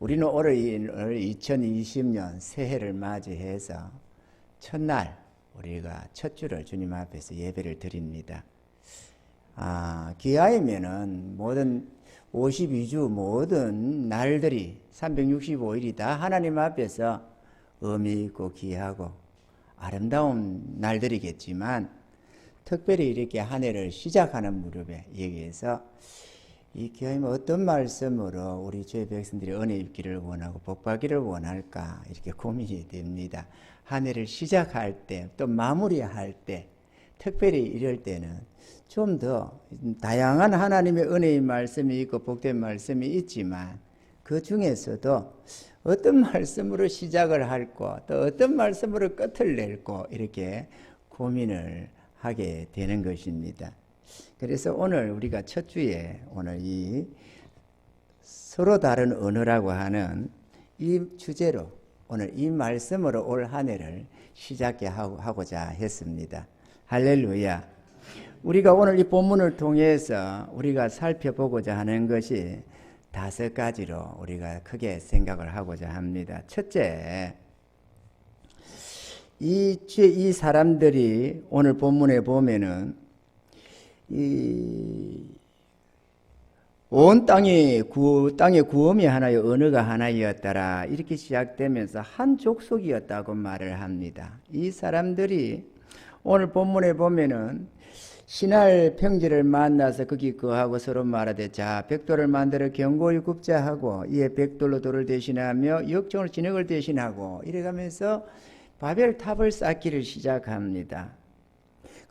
우리는 올해 2020년 새해를 맞이해서 첫날 우리가 첫 주를 주님 앞에서 예배를 드립니다. 기아이면은 모든 52주 모든 날들이 365일이 다 하나님 앞에서 의미 있고 귀하고 아름다운 날들이겠지만 특별히 이렇게 한 해를 시작하는 무렵에 여기에서 이 기아이면 어떤 말씀으로 우리 주의 백성들이 은혜 입기를 원하고 복받기를 원할까 이렇게 고민이 됩니다. 한 해를 시작할 때 또 마무리할 때 특별히 이럴 때는 좀 더 다양한 하나님의 은혜의 말씀이 있고 복된 말씀이 있지만 그 중에서도 어떤 말씀으로 시작을 할고 또 어떤 말씀으로 끝을 낼고 이렇게 고민을 하게 되는 것입니다. 그래서 오늘 우리가 첫 주에 오늘 이 서로 다른 언어라고 하는 이 주제로 오늘 이 말씀으로 올 한 해를 시작하고자 했습니다. 할렐루야. 우리가 오늘 이 본문을 통해서 우리가 살펴보고자 하는 것이 5가지로 우리가 크게 생각을 하고자 합니다. 첫째, 이 사람들이 오늘 본문에 보면은 온 땅의 구음이 하나요 언어가 하나이었더라 이렇게 시작되면서 한 족속이었다고 말을 합니다. 이 사람들이 오늘 본문에 보면은 신할 평지를 만나서 거기 거하고 서로 말하되 자 벽돌을 만들어 견고히 굽자 하고 이에 벽돌로 돌을 대신하며 역정을 진흙을 대신하고 이래가면서 바벨 탑을 쌓기를 시작합니다.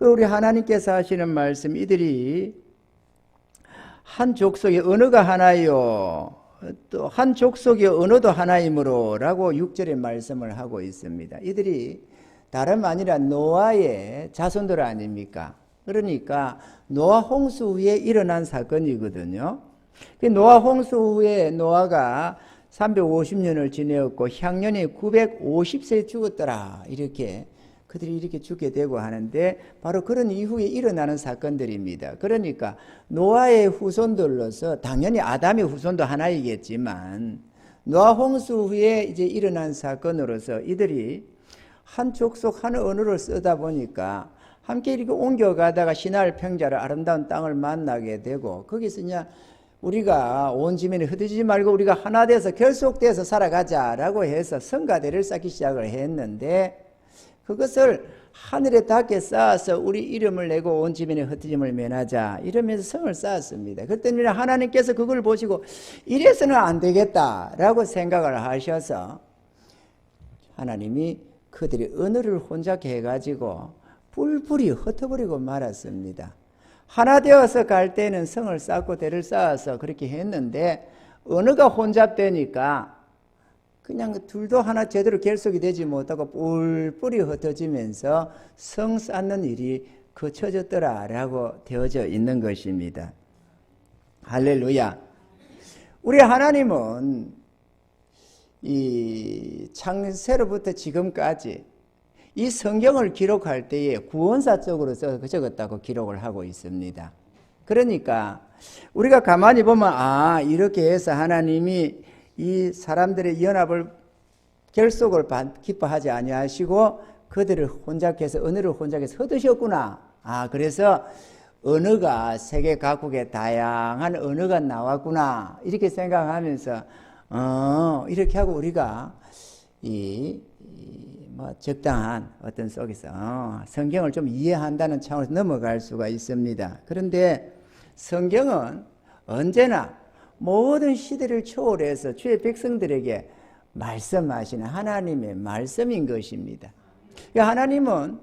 우리 하나님께서 하시는 말씀 이들이 한 족속의 언어가 하나요 또 한 족속의 언어도 하나이므로 라고 6절에 말씀을 하고 있습니다. 이들이 다름 아니라 노아의 자손들 아닙니까? 그러니까 노아 홍수 후에 일어난 사건이거든요. 노아 홍수 후에 노아가 350년을 지내었고 향년이 950세 죽었더라 이렇게 그들이 이렇게 죽게 되고 하는데 바로 그런 이후에 일어나는 사건들입니다. 그러니까 노아의 후손들로서 당연히 아담의 후손도 하나이겠지만 노아 홍수 후에 이제 일어난 사건으로서 이들이 한 족속 한 언어를 쓰다 보니까 함께 이렇게 옮겨가다가 시날 평자를 아름다운 땅을 만나게 되고 거기서 그냥 우리가 온 지면에 흩어지지 말고 우리가 하나 돼서 결속돼서 살아가자라고 해서 성가대를 쌓기 시작을 했는데 그것을 하늘에 닿게 쌓아서 우리 이름을 내고 온 지면에 흩어짐을 면하자 이러면서 성을 쌓았습니다. 그랬더니 하나님께서 그걸 보시고 이래서는 안 되겠다라고 생각을 하셔서 하나님이 그들이 언어를 혼잡게 해가지고 뿔뿔이 흩어버리고 말았습니다. 하나 되어서 갈 때는 성을 쌓고 대를 쌓아서 그렇게 했는데 언어가 혼잡되니까 그냥 둘도 하나 제대로 결속이 되지 못하고 뿔뿔이 흩어지면서 성 쌓는 일이 거쳐졌더라라고 되어져 있는 것입니다. 할렐루야. 우리 하나님은 이 창세로부터 지금까지 이 성경을 기록할 때에 구원사적으로 적었다고 기록을 하고 있습니다. 그러니까 우리가 가만히 보면 이렇게 해서 하나님이 이 사람들의 연합을 결속을 기뻐하지 아니하시고 그들을 혼잡해서 언어를 혼잡해서 흩으셨구나. 그래서 언어가 세계 각국의 다양한 언어가 나왔구나 이렇게 생각하면서 이렇게 하고 우리가 적당한 어떤 속에서 성경을 좀 이해한다는 차원에서 넘어갈 수가 있습니다. 그런데 성경은 언제나 모든 시대를 초월해서 주의 백성들에게 말씀하시는 하나님의 말씀인 것입니다. 하나님은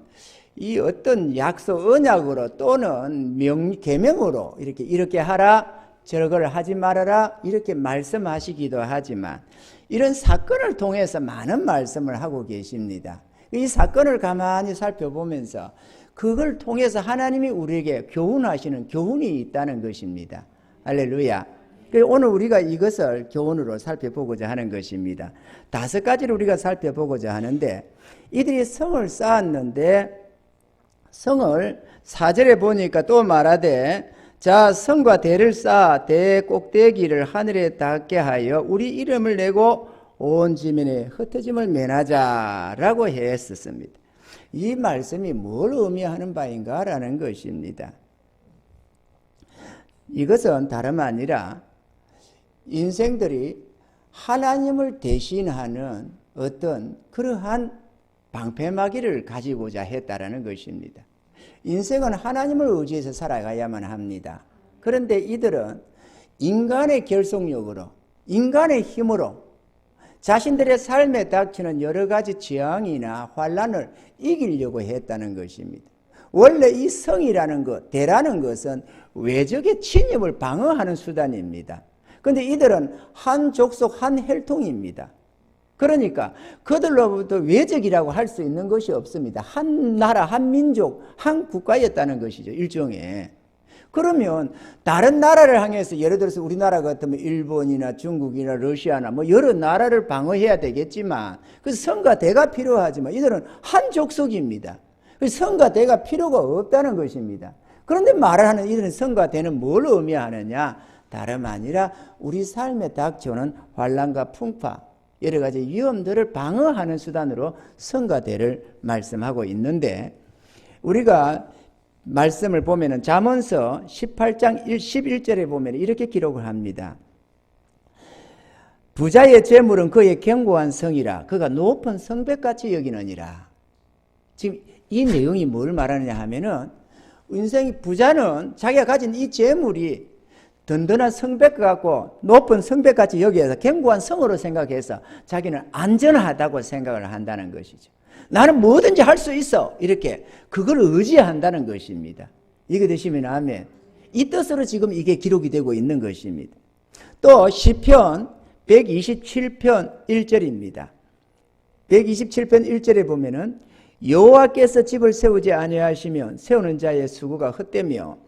이 어떤 약속, 언약으로 또는 계명으로 이렇게 하라, 저걸 하지 말아라 이렇게 말씀하시기도 하지만 이런 사건을 통해서 많은 말씀을 하고 계십니다. 이 사건을 가만히 살펴보면서 그걸 통해서 하나님이 우리에게 교훈하시는 교훈이 있다는 것입니다. 할렐루야. 오늘 우리가 이것을 교훈으로 살펴보고자 하는 것입니다. 5가지를 우리가 살펴보고자 하는데 이들이 성을 쌓았는데 성을 4절에 보니까 또 말하되 자, 성과 대를 쌓아 대 꼭대기를 하늘에 닿게 하여 우리 이름을 내고 온 지면에 흩어짐을 면하자라고 했었습니다. 이 말씀이 뭘 의미하는 바인가라는 것입니다. 이것은 다름 아니라 인생들이 하나님을 대신하는 어떤 그러한 방패막이를 가지고자 했다라는 것입니다. 인생은 하나님을 의지해서 살아가야만 합니다. 그런데 이들은 인간의 결속력으로, 인간의 힘으로 자신들의 삶에 닥치는 여러 가지 재앙이나 환난을 이기려고 했다는 것입니다. 원래 이 성이라는 것, 대라는 것은 외적의 침입을 방어하는 수단입니다. 그런데 이들은 한 족속, 한 혈통입니다. 그러니까 그들로부터 외적이라고 할 수 있는 것이 없습니다. 한 나라, 한 민족, 한 국가였다는 것이죠. 일종의. 그러면 다른 나라를 향해서 예를 들어서 우리나라 같으면 일본이나 중국이나 러시아나 뭐 여러 나라를 방어해야 되겠지만 그래서 성과 대가 필요하지만 이들은 한 족속입니다. 그래서 성과 대가 필요가 없다는 것입니다. 그런데 말하는 이들은 성과 대는 뭘 의미하느냐? 다름 아니라 우리 삶에 닥쳐오는 환난과 풍파 여러 가지 위험들을 방어하는 수단으로 성과 대를 말씀하고 있는데 우리가 말씀을 보면은 잠언서 18장 11절에 보면 이렇게 기록을 합니다. 부자의 재물은 그의 견고한 성이라 그가 높은 성벽같이 여기느니라. 지금 이 내용이 뭘 말하느냐 하면은 인생의 부자는 자기가 가진 이 재물이 든든한 성벽 같고 높은 성벽같이 여기에서 견고한 성으로 생각해서 자기는 안전하다고 생각을 한다는 것이죠. 나는 뭐든지 할 수 있어 이렇게 그걸 의지한다는 것입니다. 이게 되시면 아멘. 이 뜻으로 지금 이게 기록이 되고 있는 것입니다. 또 시편 127편 1절입니다. 127편 1절에 보면은 여호와께서 집을 세우지 아니하시면 세우는 자의 수고가 헛되며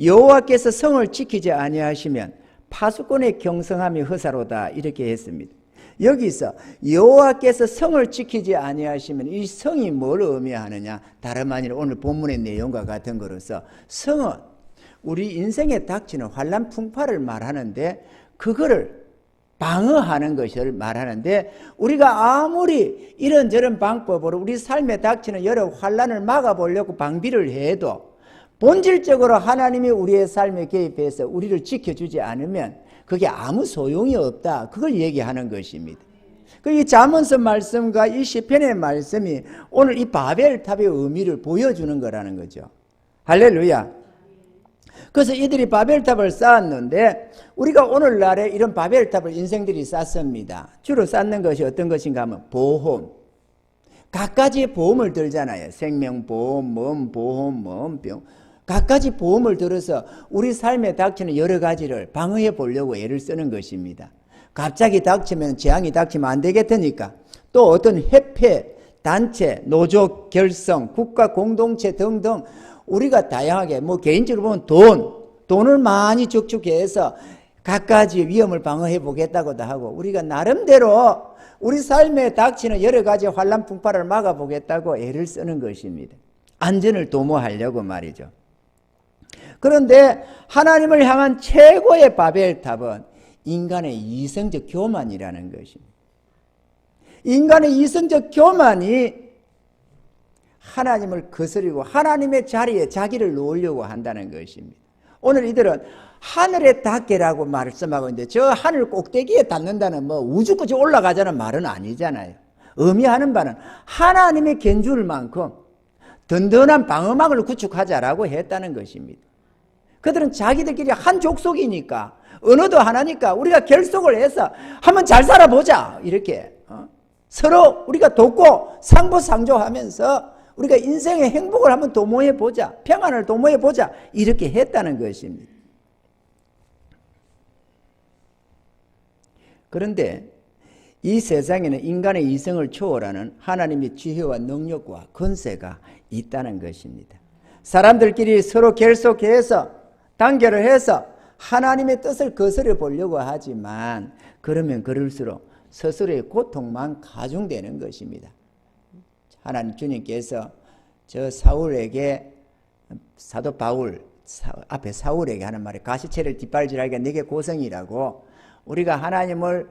여호와께서 성을 지키지 아니하시면 파수꾼의 경성함이 허사로다 이렇게 했습니다. 여기서 여호와께서 성을 지키지 아니하시면 이 성이 뭘 의미하느냐? 다름 아니라 오늘 본문의 내용과 같은 거로서 성은 우리 인생에 닥치는 환난 풍파를 말하는데 그거를 방어하는 것을 말하는데 우리가 아무리 이런저런 방법으로 우리 삶에 닥치는 여러 환난을 막아보려고 방비를 해도 본질적으로 하나님이 우리의 삶에 개입해서 우리를 지켜주지 않으면 그게 아무 소용이 없다. 그걸 얘기하는 것입니다. 이 잠언서 말씀과 이 시편의 말씀이 오늘 이 바벨탑의 의미를 보여주는 거라는 거죠. 할렐루야. 그래서 이들이 바벨탑을 쌓았는데 우리가 오늘날에 이런 바벨탑을 인생들이 쌓습니다. 주로 쌓는 것이 어떤 것인가 하면 보험. 갖가지의 보험을 들잖아요. 생명보험, 몸보험, 몸병. 갖가지 보험을 들어서 우리 삶에 닥치는 여러 가지를 방어해 보려고 애를 쓰는 것입니다. 갑자기 닥치면 재앙이 닥치면 안 되겠다니까. 또 어떤 협회, 단체, 노조 결성, 국가 공동체 등등 우리가 다양하게 뭐 개인적으로 보면 돈을 많이 적축해서 갖가지 위험을 방어해 보겠다고도 하고 우리가 나름대로 우리 삶에 닥치는 여러 가지 환난 풍파를 막아보겠다고 애를 쓰는 것입니다. 안전을 도모하려고 말이죠. 그런데 하나님을 향한 최고의 바벨탑은 인간의 이성적 교만이라는 것입니다. 인간의 이성적 교만이 하나님을 거스리고 하나님의 자리에 자기를 놓으려고 한다는 것입니다. 오늘 이들은 하늘에 닿게라고 말씀하고 있는데 저 하늘 꼭대기에 닿는다는 뭐 우주까지 올라가자는 말은 아니잖아요. 의미하는 바는 하나님의 견줄 만큼 든든한 방어막을 구축하자라고 했다는 것입니다. 그들은 자기들끼리 한 족속이니까 언어도 하나니까 우리가 결속을 해서 한번 잘 살아보자 이렇게 서로 우리가 돕고 상부상조하면서 우리가 인생의 행복을 한번 도모해보자 평안을 도모해보자 이렇게 했다는 것입니다. 그런데 이 세상에는 인간의 이성을 초월하는 하나님의 지혜와 능력과 권세가 있다는 것입니다. 사람들끼리 서로 결속해서 단결을 해서 하나님의 뜻을 거스려 보려고 하지만 그러면 그럴수록 스스로의 고통만 가중되는 것입니다. 하나님 주님께서 저 사울에게 사도 바울 앞에 사울에게 하는 말이 가시채를 뒷발질하기가 내게 고생이라고. 우리가 하나님을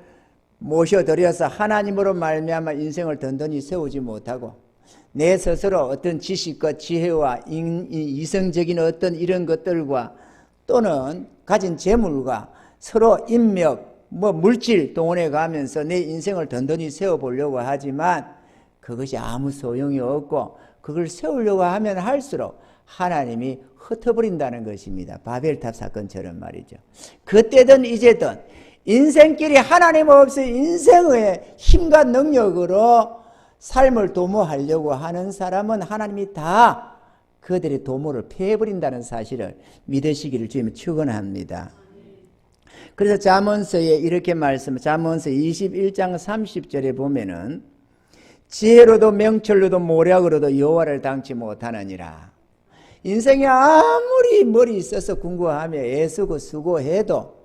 모셔드려서 하나님으로 말미암아 인생을 든든히 세우지 못하고 내 스스로 어떤 지식과 지혜와 이성적인 어떤 이런 것들과 또는 가진 재물과 서로 인맥, 물질 동원해 가면서 내 인생을 든든히 세워보려고 하지만 그것이 아무 소용이 없고 그걸 세우려고 하면 할수록 하나님이 흩어버린다는 것입니다. 바벨탑 사건처럼 말이죠. 그때든 이제든 인생길이 하나님 없이 인생의 힘과 능력으로 삶을 도모하려고 하는 사람은 하나님이 다 그들의 도모를 폐해버린다는 사실을 믿으시기를 주님 축원합니다. 그래서 잠언서에 이렇게 잠언서 21장 30절에 보면은 지혜로도 명철로도 모략으로도 여호와를 당치 못하느니라. 인생에 아무리 머리 써서 궁구하며 애쓰고 수고해도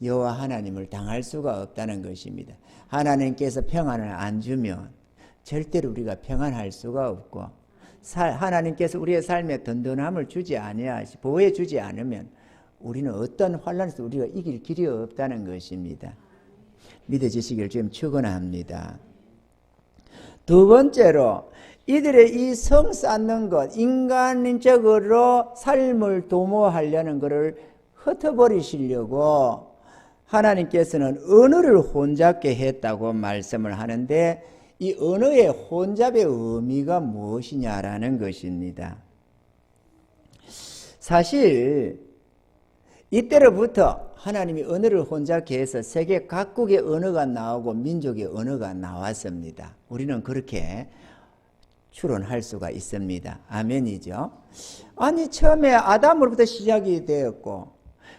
여호와 하나님을 당할 수가 없다는 것입니다. 하나님께서 평안을 안 주면 절대로 우리가 평안할 수가 없고 하나님께서 우리의 삶에 든든함을 주지 아니하시 보호해 주지 않으면 우리는 어떤 환난에서 우리가 이길 길이 없다는 것입니다. 믿어지시길 좀 축원합니다. 두 번째로 이들의 이 성 쌓는 것, 인간적으로 삶을 도모하려는 것을 흩어버리시려고 하나님께서는 언어를 혼잡게 했다고 말씀을 하는데 이 언어의 혼잡의 의미가 무엇이냐라는 것입니다. 사실 이때로부터 하나님이 언어를 혼잡게 해서 세계 각국의 언어가 나오고 민족의 언어가 나왔습니다. 우리는 그렇게 추론할 수가 있습니다. 아멘이죠. 아니 처음에 아담으로부터 시작이 되었고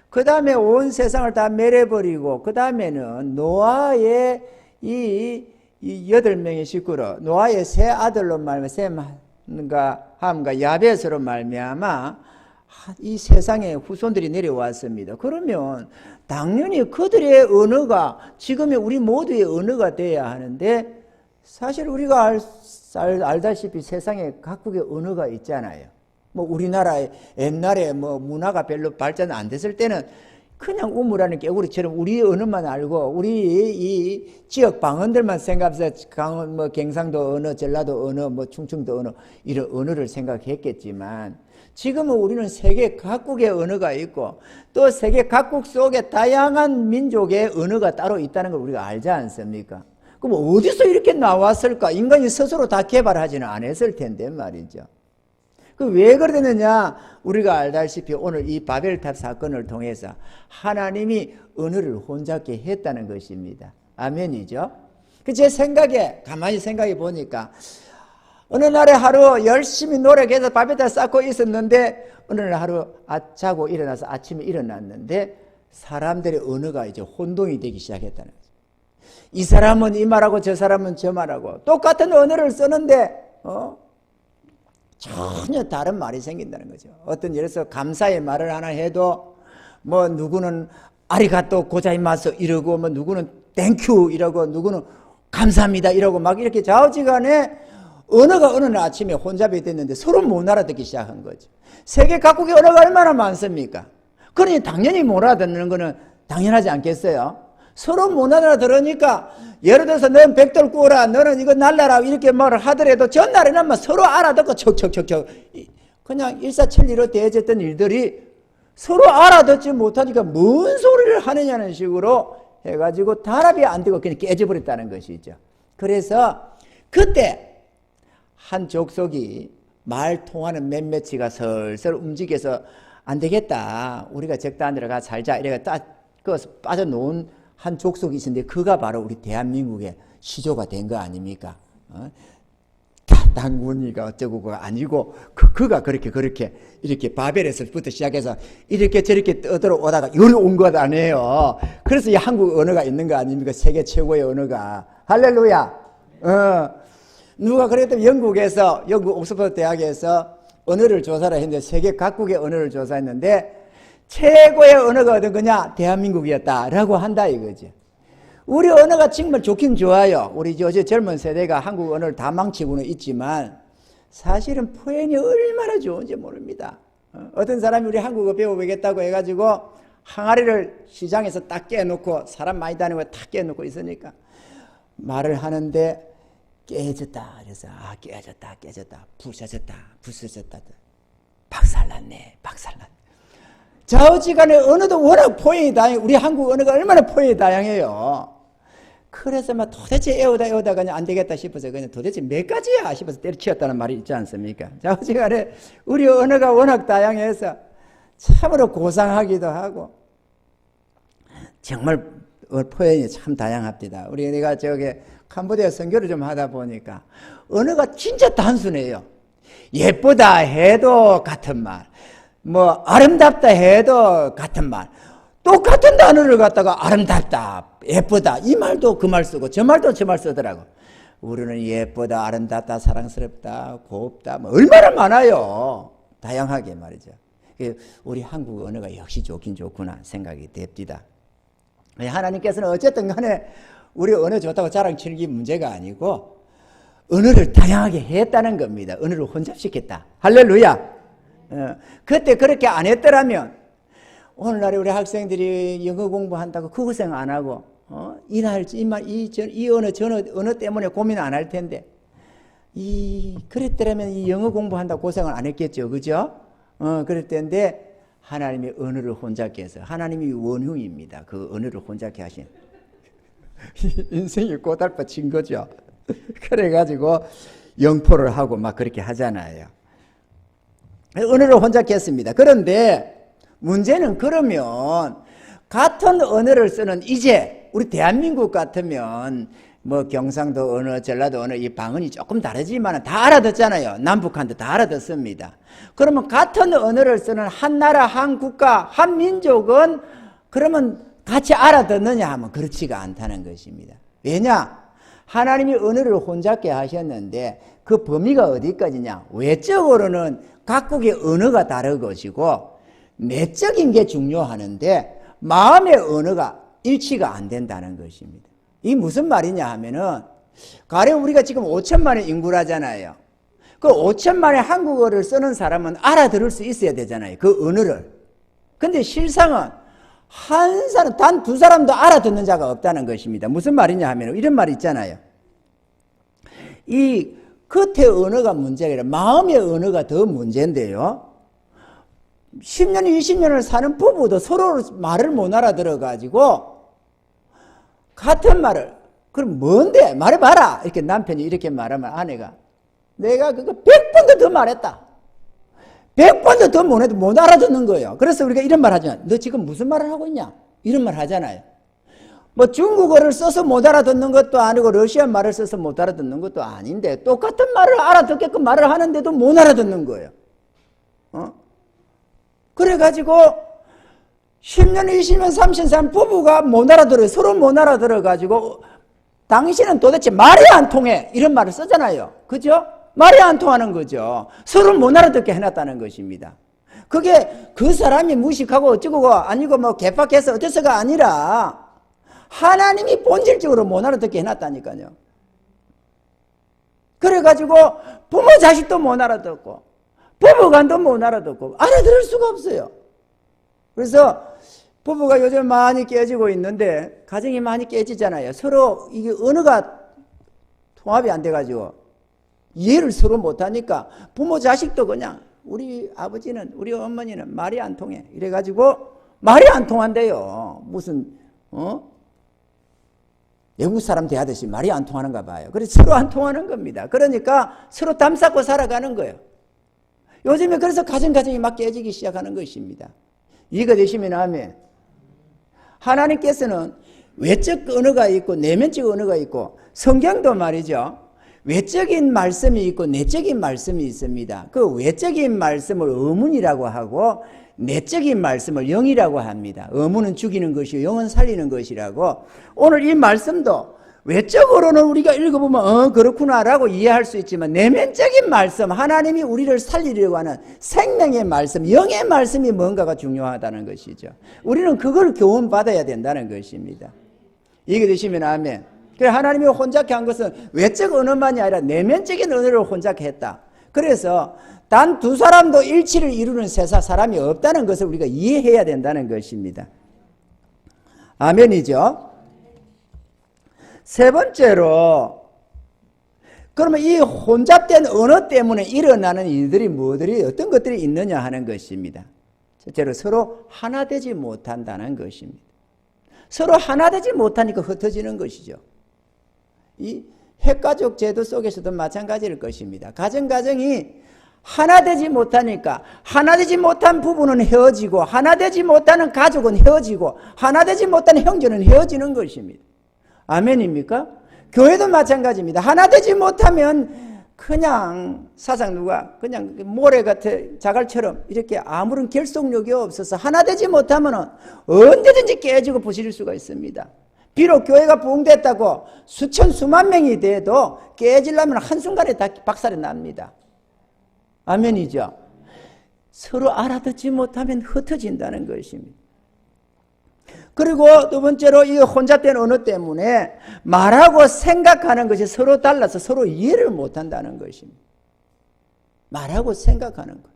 그 다음에 온 세상을 다 멸해버리고 그 다음에는 노아의 이 8명의 식구로 노아의 세 아들로 말미암아 셈과 함과 야벳으로 말미암아 이 세상에 후손들이 내려왔습니다. 그러면 당연히 그들의 언어가 지금의 우리 모두의 언어가 돼야 하는데 사실 우리가 알다시피 세상에 각국의 언어가 있잖아요. 우리나라에 옛날에 문화가 별로 발전 안 됐을 때는 그냥 우물하는 개구리처럼 우리 언어만 알고 우리 이 지역 방언들만 생각해서 경상도 언어, 전라도 언어, 충청도 언어 이런 언어를 생각했겠지만 지금은 우리는 세계 각국의 언어가 있고 또 세계 각국 속에 다양한 민족의 언어가 따로 있다는 걸 우리가 알지 않습니까? 그럼 어디서 이렇게 나왔을까? 인간이 스스로 다 개발하지는 않았을 텐데 말이죠. 왜 그러느냐? 우리가 알다시피 오늘 이 바벨탑 사건을 통해서 하나님이 언어를 혼잡게 했다는 것입니다. 아멘이죠? 제 생각에 가만히 생각해 보니까 어느 날에 하루 열심히 노력해서 바벨탑 쌓고 있었는데 어느 날 하루 자고 일어나서 아침에 일어났는데 사람들의 언어가 이제 혼동이 되기 시작했다는 거죠. 이 사람은 이 말하고 저 사람은 저 말하고 똑같은 언어를 쓰는데 전혀 다른 말이 생긴다는 거죠. 어떤 예를 들어서 감사의 말을 하나 해도 누구는 아리가또 고자이마스 이러고 누구는 땡큐 이러고 누구는 감사합니다 이러고 막 이렇게 좌우지간에 언어가 어느 날 아침에 혼잡이 됐는데 서로 못 알아듣기 시작한 거죠. 세계 각국의 언어가 얼마나 많습니까? 그러니 당연히 못 알아듣는 거는 당연하지 않겠어요? 서로 못 알아들으니까 예를 들어서 너는 백돌 구워라 너는 이거 날라라 이렇게 말을 하더라도 전날에는 서로 알아듣고 척척척척 그냥 일사천리로 되어졌던 일들이 서로 알아듣지 못하니까 뭔 소리를 하느냐는 식으로 해가지고 단합이 안 되고 그냥 깨져버렸다는 것이죠. 그래서 그때 한 족속이 말 통하는 몇몇이가 슬슬 움직여서 안 되겠다 우리가 적단으로 가 살자 이래가 딱 빠져놓은 한 족속이 있었는데 그가 바로 우리 대한민국의 시조가 된 거 아닙니까? 당군이가 어쩌고가 아니고 그가 그렇게 이렇게 바벨에서부터 시작해서 이렇게 저렇게 떠들어오다가 여기 온 것 아니에요. 그래서 이 한국 언어가 있는 거 아닙니까? 세계 최고의 언어가. 할렐루야. 누가 그랬더니 영국 옥스퍼드 대학에서 언어를 조사를 했는데 세계 각국의 언어를 조사했는데 최고의 언어가 어떤 거냐? 대한민국이었다라고 한다 이거지. 우리 언어가 정말 좋긴 좋아요. 우리 젊은 세대가 한국 언어를 다 망치고는 있지만 사실은 표현이 얼마나 좋은지 모릅니다. 어떤 사람이 우리 한국어 배워보겠다고 해가지고 항아리를 시장에서 딱 깨놓고 사람 많이 다니고 딱 깨놓고 있으니까 말을 하는데 깨졌다. 그래서 깨졌다. 부서졌다. 박살났네. 좌우지간에 언어도 워낙 포용이 다양해. 우리 한국 언어가 얼마나 포용이 다양해요. 그래서 막 도대체 애우다가 그냥 안 되겠다 싶어서 그냥 도대체 몇 가지야 싶어서 때려치웠다는 말이 있지 않습니까? 좌우지간에 우리 언어가 워낙 다양해서 참으로 고상하기도 하고 정말 포용이 참 다양합니다. 내가 캄보디아 선교를 좀 하다 보니까 언어가 진짜 단순해요. 예쁘다 해도 같은 말, 아름답다 해도 같은 말, 똑같은 단어를 갖다가 아름답다, 예쁘다 이 말도 그 말 쓰고 저 말도 저 말 쓰더라고. 우리는 예쁘다, 아름답다, 사랑스럽다, 곱다 얼마나 많아요. 다양하게 말이죠. 우리 한국 언어가 역시 좋긴 좋구나 생각이 됩니다. 하나님께서는 어쨌든 간에 우리 언어 좋다고 자랑치는 게 문제가 아니고 언어를 다양하게 했다는 겁니다. 언어를 혼잡시켰다. 할렐루야. 그때 그렇게 안 했더라면 오늘날에 우리 학생들이 영어 공부한다고 그 고생 안 하고 이 언어 때문에 고민 안 할 텐데 그랬더라면 이 영어 공부한다고 고생을 안 했겠죠. 그죠? 그럴 텐데 하나님이 언어를 혼잡게 해서 하나님이 원흉입니다. 그 언어를 혼잡게 하신 인생이 꼬달빠진 거죠. 그래가지고 영포를 하고 막 그렇게 하잖아요. 언어를 혼잡게 했습니다. 그런데 문제는 그러면 같은 언어를 쓰는 이제 우리 대한민국 같으면 경상도 언어, 전라도 언어 이 방언이 조금 다르지만 다 알아듣잖아요. 남북한도 다 알아듣습니다. 그러면 같은 언어를 쓰는 한 나라, 한 국가, 한 민족은 그러면 같이 알아듣느냐 하면 그렇지가 않다는 것입니다. 왜냐? 하나님이 언어를 혼잡게 하셨는데 그 범위가 어디까지냐? 외적으로는 각국의 언어가 다른 것이고 내적인 게 중요하는데 마음의 언어가 일치가 안 된다는 것입니다. 이게 무슨 말이냐 하면은 가령 우리가 지금 5천만의 인구라잖아요. 그 5천만의 한국어를 쓰는 사람은 알아들을 수 있어야 되잖아요. 그 언어를. 근데 실상은 한 사람, 단 두 사람도 알아듣는 자가 없다는 것입니다. 무슨 말이냐 하면 이런 말이 있잖아요. 이 겉의 언어가 문제가 아니라 마음의 언어가 더 문제인데요. 10년, 20년을 사는 부부도 서로 말을 못 알아들어가지고 같은 말을 그럼 뭔데? 말해봐라. 이렇게 남편이 이렇게 말하면 아내가 내가 그거 100번도 더 말했다. 100번도 더 못해도 못 알아듣는 거예요. 그래서 우리가 이런 말 하잖아요. 너 지금 무슨 말을 하고 있냐? 이런 말 하잖아요. 중국어를 써서 못 알아듣는 것도 아니고 러시아 말을 써서 못 알아듣는 것도 아닌데 똑같은 말을 알아듣게끔 말을 하는데도 못 알아듣는 거예요. 그래가지고 10년, 20년, 30년 부부가 못 알아들어요. 서로 못 알아들어가지고 당신은 도대체 말이 안 통해. 이런 말을 쓰잖아요. 그죠? 말이 안 통하는 거죠. 서로 못 알아듣게 해놨다는 것입니다. 그게 그 사람이 무식하고 어쩌고 아니고 개팍해서 어째서가 아니라 하나님이 본질적으로 못 알아듣게 해놨다니까요. 그래가지고 부모 자식도 못 알아듣고 부부간도 못 알아듣고 알아들을 수가 없어요. 그래서 부부가 요즘 많이 깨지고 있는데 가정이 많이 깨지잖아요. 서로 이게 언어가 통합이 안 돼가지고 이해를 서로 못하니까 부모 자식도 그냥 우리 아버지는 우리 어머니는 말이 안 통해 이래가지고 말이 안 통한대요. 무슨 외국 사람 대하듯이 말이 안 통하는가 봐요. 그래서 서로 안 통하는 겁니다. 그러니까 서로 담쌓고 살아가는 거예요. 요즘에 그래서 가정이 막 깨지기 시작하는 것입니다. 이해가 되시면 아멘. 하나님께서는 외적 언어가 있고 내면적 언어가 있고 성경도 말이죠. 외적인 말씀이 있고 내적인 말씀이 있습니다. 그 외적인 말씀을 의문이라고 하고 내적인 말씀을 영이라고 합니다. 의문은 죽이는 것이요 영은 살리는 것이라고. 오늘 이 말씀도 외적으로는 우리가 읽어보면 그렇구나라고 이해할 수 있지만 내면적인 말씀, 하나님이 우리를 살리려고 하는 생명의 말씀, 영의 말씀이 뭔가가 중요하다는 것이죠. 우리는 그걸 교훈받아야 된다는 것입니다. 이게 되시면 아멘. 그래서 하나님이 혼잡케 한 것은 외적 언어만이 아니라 내면적인 언어를 혼잡케 했다. 그래서 단 두 사람도 일치를 이루는 사람이 없다는 것을 우리가 이해해야 된다는 것입니다. 아멘이죠. 세 번째로, 그러면 이 혼잡된 언어 때문에 일어나는 일들이 어떤 것들이 있느냐 하는 것입니다. 첫째로 서로 하나 되지 못한다는 것입니다. 서로 하나 되지 못하니까 흩어지는 것이죠. 이 핵가족 제도 속에서도 마찬가지일 것입니다. 가정이 하나 되지 못하니까 하나 되지 못한 부부는 헤어지고 하나 되지 못하는 가족은 헤어지고 하나 되지 못하는 형제는 헤어지는 것입니다. 아멘입니까? 교회도 마찬가지입니다. 하나 되지 못하면 그냥 그냥 모래 같은 자갈처럼 이렇게 아무런 결속력이 없어서 하나 되지 못하면 언제든지 깨지고 부서질 수가 있습니다. 비록 교회가 부흥됐다고 수만 명이 돼도 깨지려면 한순간에 다 박살이 납니다. 아멘이죠. 서로 알아듣지 못하면 흩어진다는 것입니다. 그리고 두 번째로 이 혼잡된 언어 때문에 말하고 생각하는 것이 서로 달라서 서로 이해를 못한다는 것입니다. 말하고 생각하는 것,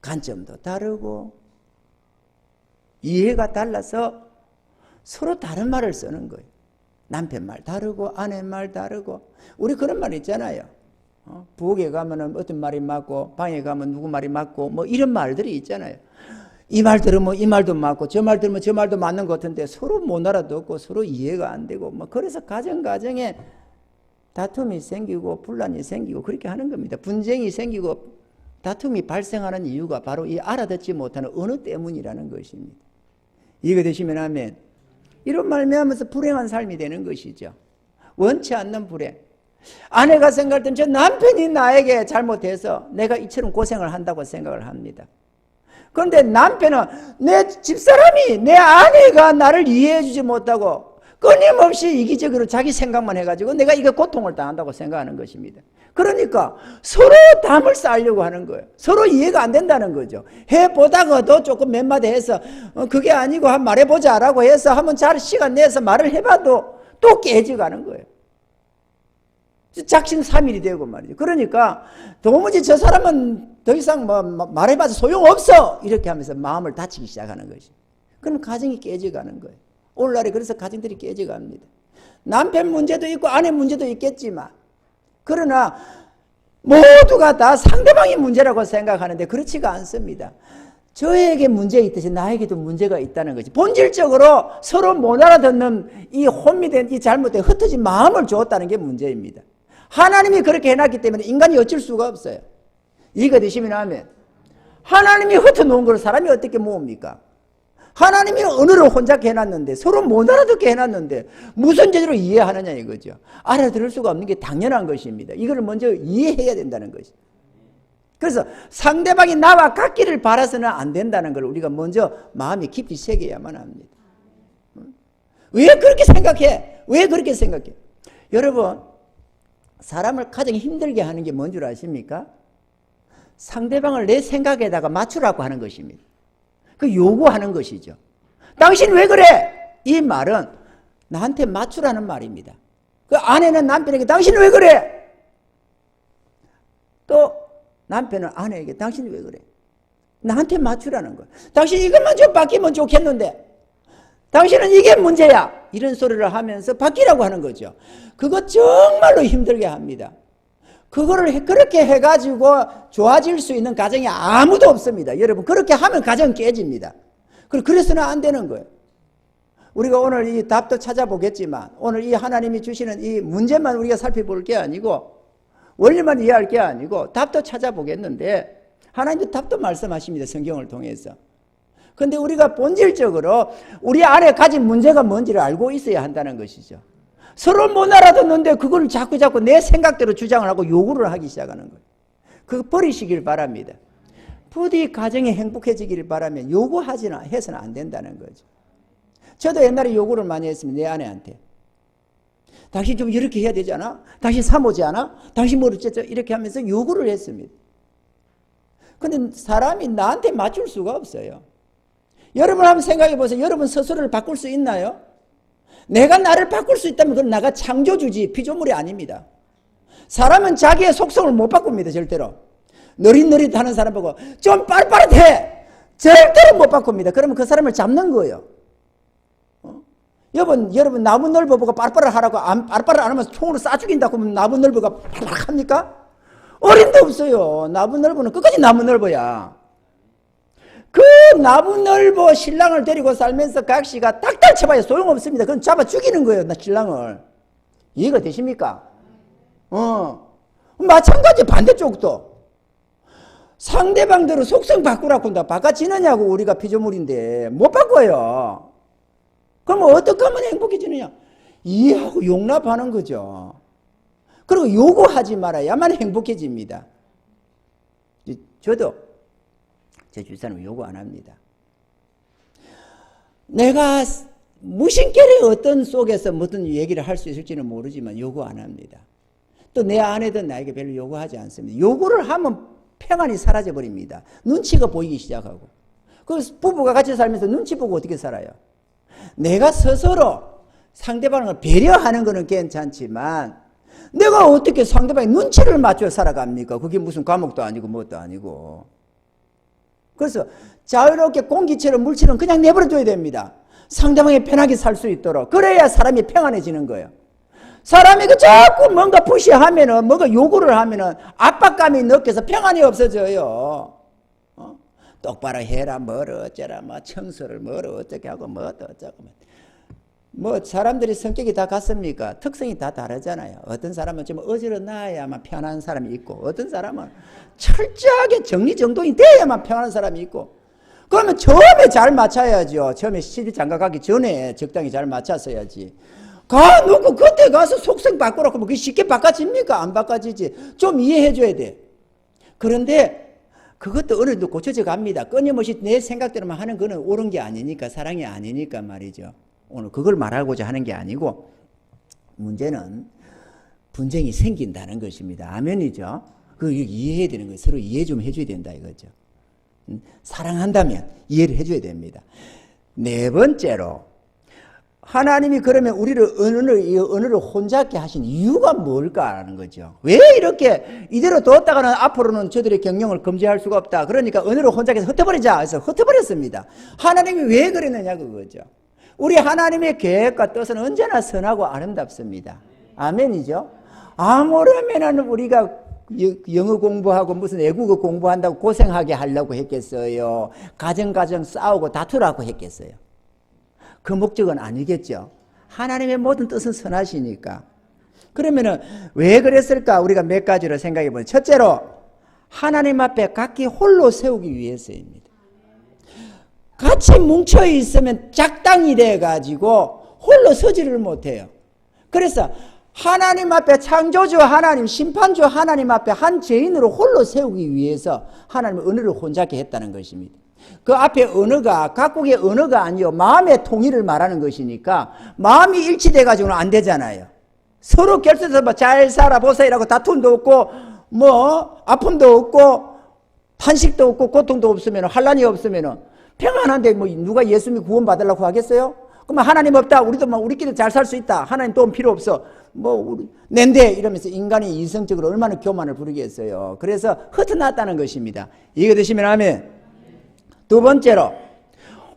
관점도 다르고 이해가 달라서 서로 다른 말을 쓰는 거예요. 남편 말 다르고 아내 말 다르고. 우리 그런 말 있잖아요. 부엌에 가면 어떤 말이 맞고 방에 가면 누구 말이 맞고 뭐 이런 말들이 있잖아요. 이 말 들으면 이 말도 맞고 저 말 들으면 저 말도 맞는 것 같은데 서로 못 알아듣고 서로 이해가 안 되고 뭐 그래서 가정에 다툼이 생기고 분란이 생기고 그렇게 하는 겁니다. 분쟁이 생기고 다툼이 발생하는 이유가 바로 이 알아듣지 못하는 언어 때문이라는 것입니다. 이해가 되시면 아멘. 이런 말미암아서 불행한 삶이 되는 것이죠. 원치 않는 불행. 아내가 생각할 때는 저 남편이 나에게 잘못해서 내가 이처럼 고생을 한다고 생각을 합니다. 그런데 남편은 내 집사람이 내 아내가 나를 이해해 주지 못하고 끊임없이 이기적으로 자기 생각만 해가지고 내가 이거 고통을 당한다고 생각하는 것입니다. 그러니까 서로 담을 쌓으려고 하는 거예요. 서로 이해가 안 된다는 거죠. 해보다가도 조금 몇 마디 해서 그게 아니고 한번 말해보자 라고 해서 한번 잘 시간 내서 말을 해봐도 또 깨져가는 거예요. 작심삼일이 되고 말이죠. 그러니까 도무지 저 사람은 더 이상 말해봐서 소용없어 이렇게 하면서 마음을 다치기 시작하는 것이. 그럼 가정이 깨져가는 거예요. 오늘날에 그래서 가정들이 깨져갑니다. 남편 문제도 있고 아내 문제도 있겠지만 그러나 모두가 다 상대방이 문제라고 생각하는데 그렇지가 않습니다. 저에게 문제 있듯이 나에게도 문제가 있다는 거지. 본질적으로 서로 못 알아듣는 이 혼미된 이 잘못된 흩어진 마음을 주었다는 게 문제입니다. 하나님이 그렇게 해놨기 때문에 인간이 어쩔 수가 없어요. 이해가 되시면 하면 하나님이 흩어놓은 걸 사람이 어떻게 모읍니까? 하나님이 언어를 혼잡게 해놨는데 서로 못 알아듣게 해놨는데 무슨 제대로 이해하느냐 이거죠. 알아들을 수가 없는 게 당연한 것입니다. 이걸 먼저 이해해야 된다는 것이. 그래서 상대방이 나와 같기를 바라서는 안 된다는 걸 우리가 먼저 마음에 깊이 새겨야만 합니다. 왜 그렇게 생각해? 왜 그렇게 생각해? 여러분, 사람을 가장 힘들게 하는 게 뭔 줄 아십니까? 상대방을 내 생각에다가 맞추라고 하는 것입니다. 그 요구하는 것이죠. 당신 왜 그래? 이 말은 나한테 맞추라는 말입니다. 그 아내는 남편에게 당신 왜 그래? 또 남편은 아내에게 당신 왜 그래? 나한테 맞추라는 거야. 당신 이것만 좀 바뀌면 좋겠는데 당신은 이게 문제야. 이런 소리를 하면서 바뀌라고 하는 거죠. 그거 정말로 힘들게 합니다. 그거를 그렇게 해가지고 좋아질 수 있는 가정이 아무도 없습니다. 여러분 그렇게 하면 가정 깨집니다. 그래서는 안 되는 거예요. 우리가 오늘 이 답도 찾아보겠지만 오늘 이 하나님이 주시는 이 문제만 우리가 살펴볼 게 아니고 원리만 이해할 게 아니고 답도 찾아보겠는데 하나님도 답도 말씀하십니다. 성경을 통해서. 그런데 우리가 본질적으로 우리 안에 가진 문제가 뭔지를 알고 있어야 한다는 것이죠. 서로 못 알아듣는데 그걸 자꾸 내 생각대로 주장을 하고 요구를 하기 시작하는 거예요. 그거 버리시길 바랍니다. 부디 가정이 행복해지기를 바라면 요구하지나 해서는 안 된다는 거죠. 저도 옛날에 요구를 많이 했습니다. 내 아내한테. 당신 좀 이렇게 해야 되지 않아? 당신 사모지 않아? 당신 뭐 어쩌죠? 이렇게 하면서 요구를 했습니다. 근데 사람이 나한테 맞출 수가 없어요. 여러분 한번 생각해 보세요. 여러분 스스로를 바꿀 수 있나요? 내가 나를 바꿀 수 있다면 그건 나가 창조주지 피조물이 아닙니다. 사람은 자기의 속성을 못 바꿉니다. 절대로. 느릿느릿하는 사람 보고 좀 빠릿빠릿해. 절대로 못 바꿉니다. 그러면 그 사람을 잡는 거예요. 여러분 나무 넓어 보고 빠릿빠릿 하라고 빠릿빠릿 안 하면 총으로 쏴 죽인다고 하면 나무 넓어가 빠릿 합니까? 어림도 없어요. 나무 넓어는 끝까지 나무 넓어야. 그 나무 넓어 신랑을 데리고 살면서 각시가 딱딱 쳐봐야 소용없습니다. 그건 잡아 죽이는 거예요. 나 신랑을. 이해가 되십니까? 마찬가지 반대쪽도. 상대방대로 속성 바꾸라고 한다. 바꿔지느냐고 우리가 피조물인데 못 바꿔요. 그럼 어떻게 하면 행복해지느냐? 이해하고 용납하는 거죠. 그리고 요구하지 말아야만 행복해집니다. 저도 제 주사는 요구 안 합니다. 내가 무심결에 어떤 속에서 무슨 얘기를 할 수 있을지는 모르지만 요구 안 합니다. 또 내 아내든 나에게 별로 요구하지 않습니다. 요구를 하면 평안이 사라져 버립니다. 눈치가 보이기 시작하고. 그 부부가 같이 살면서 눈치 보고 어떻게 살아요? 내가 스스로 상대방을 배려하는 것은 괜찮지만 내가 어떻게 상대방의 눈치를 맞춰 살아갑니까? 그게 무슨 과목도 아니고 뭣도 아니고. 그래서 자유롭게 공기처럼 물질은 그냥 내버려둬야 됩니다. 상대방이 편하게 살 수 있도록. 그래야 사람이 평안해지는 거예요. 사람이 그 자꾸 뭔가 푸시하면은, 뭔가 요구를 하면은 압박감이 느껴서 평안이 없어져요. 똑바로 해라, 뭐를 어쩌라, 뭐 청소를 뭐를 어떻게 하고, 뭐 어쩌고. 뭐 사람들이 성격이 다 같습니까? 특성이 다 다르잖아요. 어떤 사람은 좀 어지러나야만 편한 사람이 있고, 어떤 사람은 철저하게 정리정돈이 돼야만 편한 사람이 있고. 그러면 처음에 잘 맞춰야죠. 처음에 시집 장가 가기 전에 적당히 잘 맞췄어야지. 가놓고 그때 가서 속성 바꾸라고 하면 그게 쉽게 바꿔집니까? 안 바꿔지지. 좀 이해해줘야 돼. 그런데 그것도 어느 정도 고쳐져 갑니다. 끊임없이 내 생각대로만 하는 거는 옳은 게 아니니까, 사랑이 아니니까 말이죠. 오늘 그걸 말하고자 하는 게 아니고, 문제는 분쟁이 생긴다는 것입니다. 아멘이죠? 그거 이해해야 되는 거예요. 서로 이해 좀 해줘야 된다 이거죠. 사랑한다면 이해를 해줘야 됩니다. 네 번째로, 하나님이 그러면 우리를 언어를 혼잡게 하신 이유가 뭘까라는 거죠. 왜 이렇게 이대로 뒀다가는 앞으로는 저들의 경영을 금지할 수가 없다. 그러니까 언어를 혼잡해서 흩어버리자 해서 흩어버렸습니다. 하나님이 왜 그랬느냐 그거죠. 우리 하나님의 계획과 뜻은 언제나 선하고 아름답습니다. 아멘이죠. 아무려면 우리가 영어 공부하고 무슨 외국어 공부한다고 고생하게 하려고 했겠어요. 가정 싸우고 다투라고 했겠어요. 그 목적은 아니겠죠. 하나님의 모든 뜻은 선하시니까. 그러면은 왜 그랬을까? 우리가 몇 가지로 생각해 보면, 첫째로 하나님 앞에 각기 홀로 세우기 위해서입니다. 같이 뭉쳐 있으면 작당이 돼 가지고 홀로 서지를 못해요. 그래서 하나님 앞에, 창조주 하나님, 심판주 하나님 앞에 한 죄인으로 홀로 세우기 위해서 하나님은 언어를 혼잡게 했다는 것입니다. 그 앞에 언어가 각국의 언어가 아니요 마음의 통일을 말하는 것이니까 마음이 일치돼 가지고는 안 되잖아요. 서로 결선해서 뭐 잘 살아보자 이라고 다툼도 없고 뭐 아픔도 없고 탄식도 없고 고통도 없으면, 환난이 없으면 평안한데 뭐 누가 예수님 구원 받으려고 하겠어요? 그러면 하나님 없다, 우리도 뭐 우리끼리 잘 살 수 있다, 하나님 도움 필요 없어, 뭐 우리 낸데 이러면서 인간이 이성적으로 얼마나 교만을 부리겠어요. 그래서 흩어놨다는 것입니다. 이해 되시면 아멘. 두 번째로,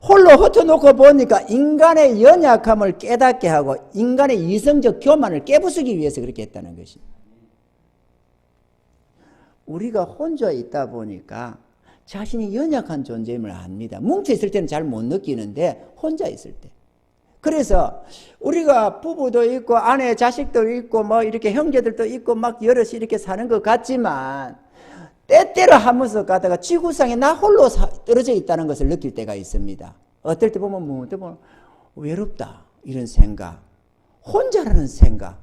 홀로 흩어놓고 보니까 인간의 연약함을 깨닫게 하고 인간의 이성적 교만을 깨부수기 위해서 그렇게 했다는 것입니다. 우리가 혼자 있다 보니까 자신이 연약한 존재임을 압니다. 뭉쳐 있을 때는 잘 못 느끼는데 혼자 있을 때. 그래서 우리가 부부도 있고 아내 자식도 있고 뭐 이렇게 형제들도 있고 막 여럿이 이렇게 사는 것 같지만 때때로 하면서 가다가 지구상에 나 홀로 떨어져 있다는 것을 느낄 때가 있습니다. 어떨 때 보면 외롭다 이런 생각, 혼자라는 생각,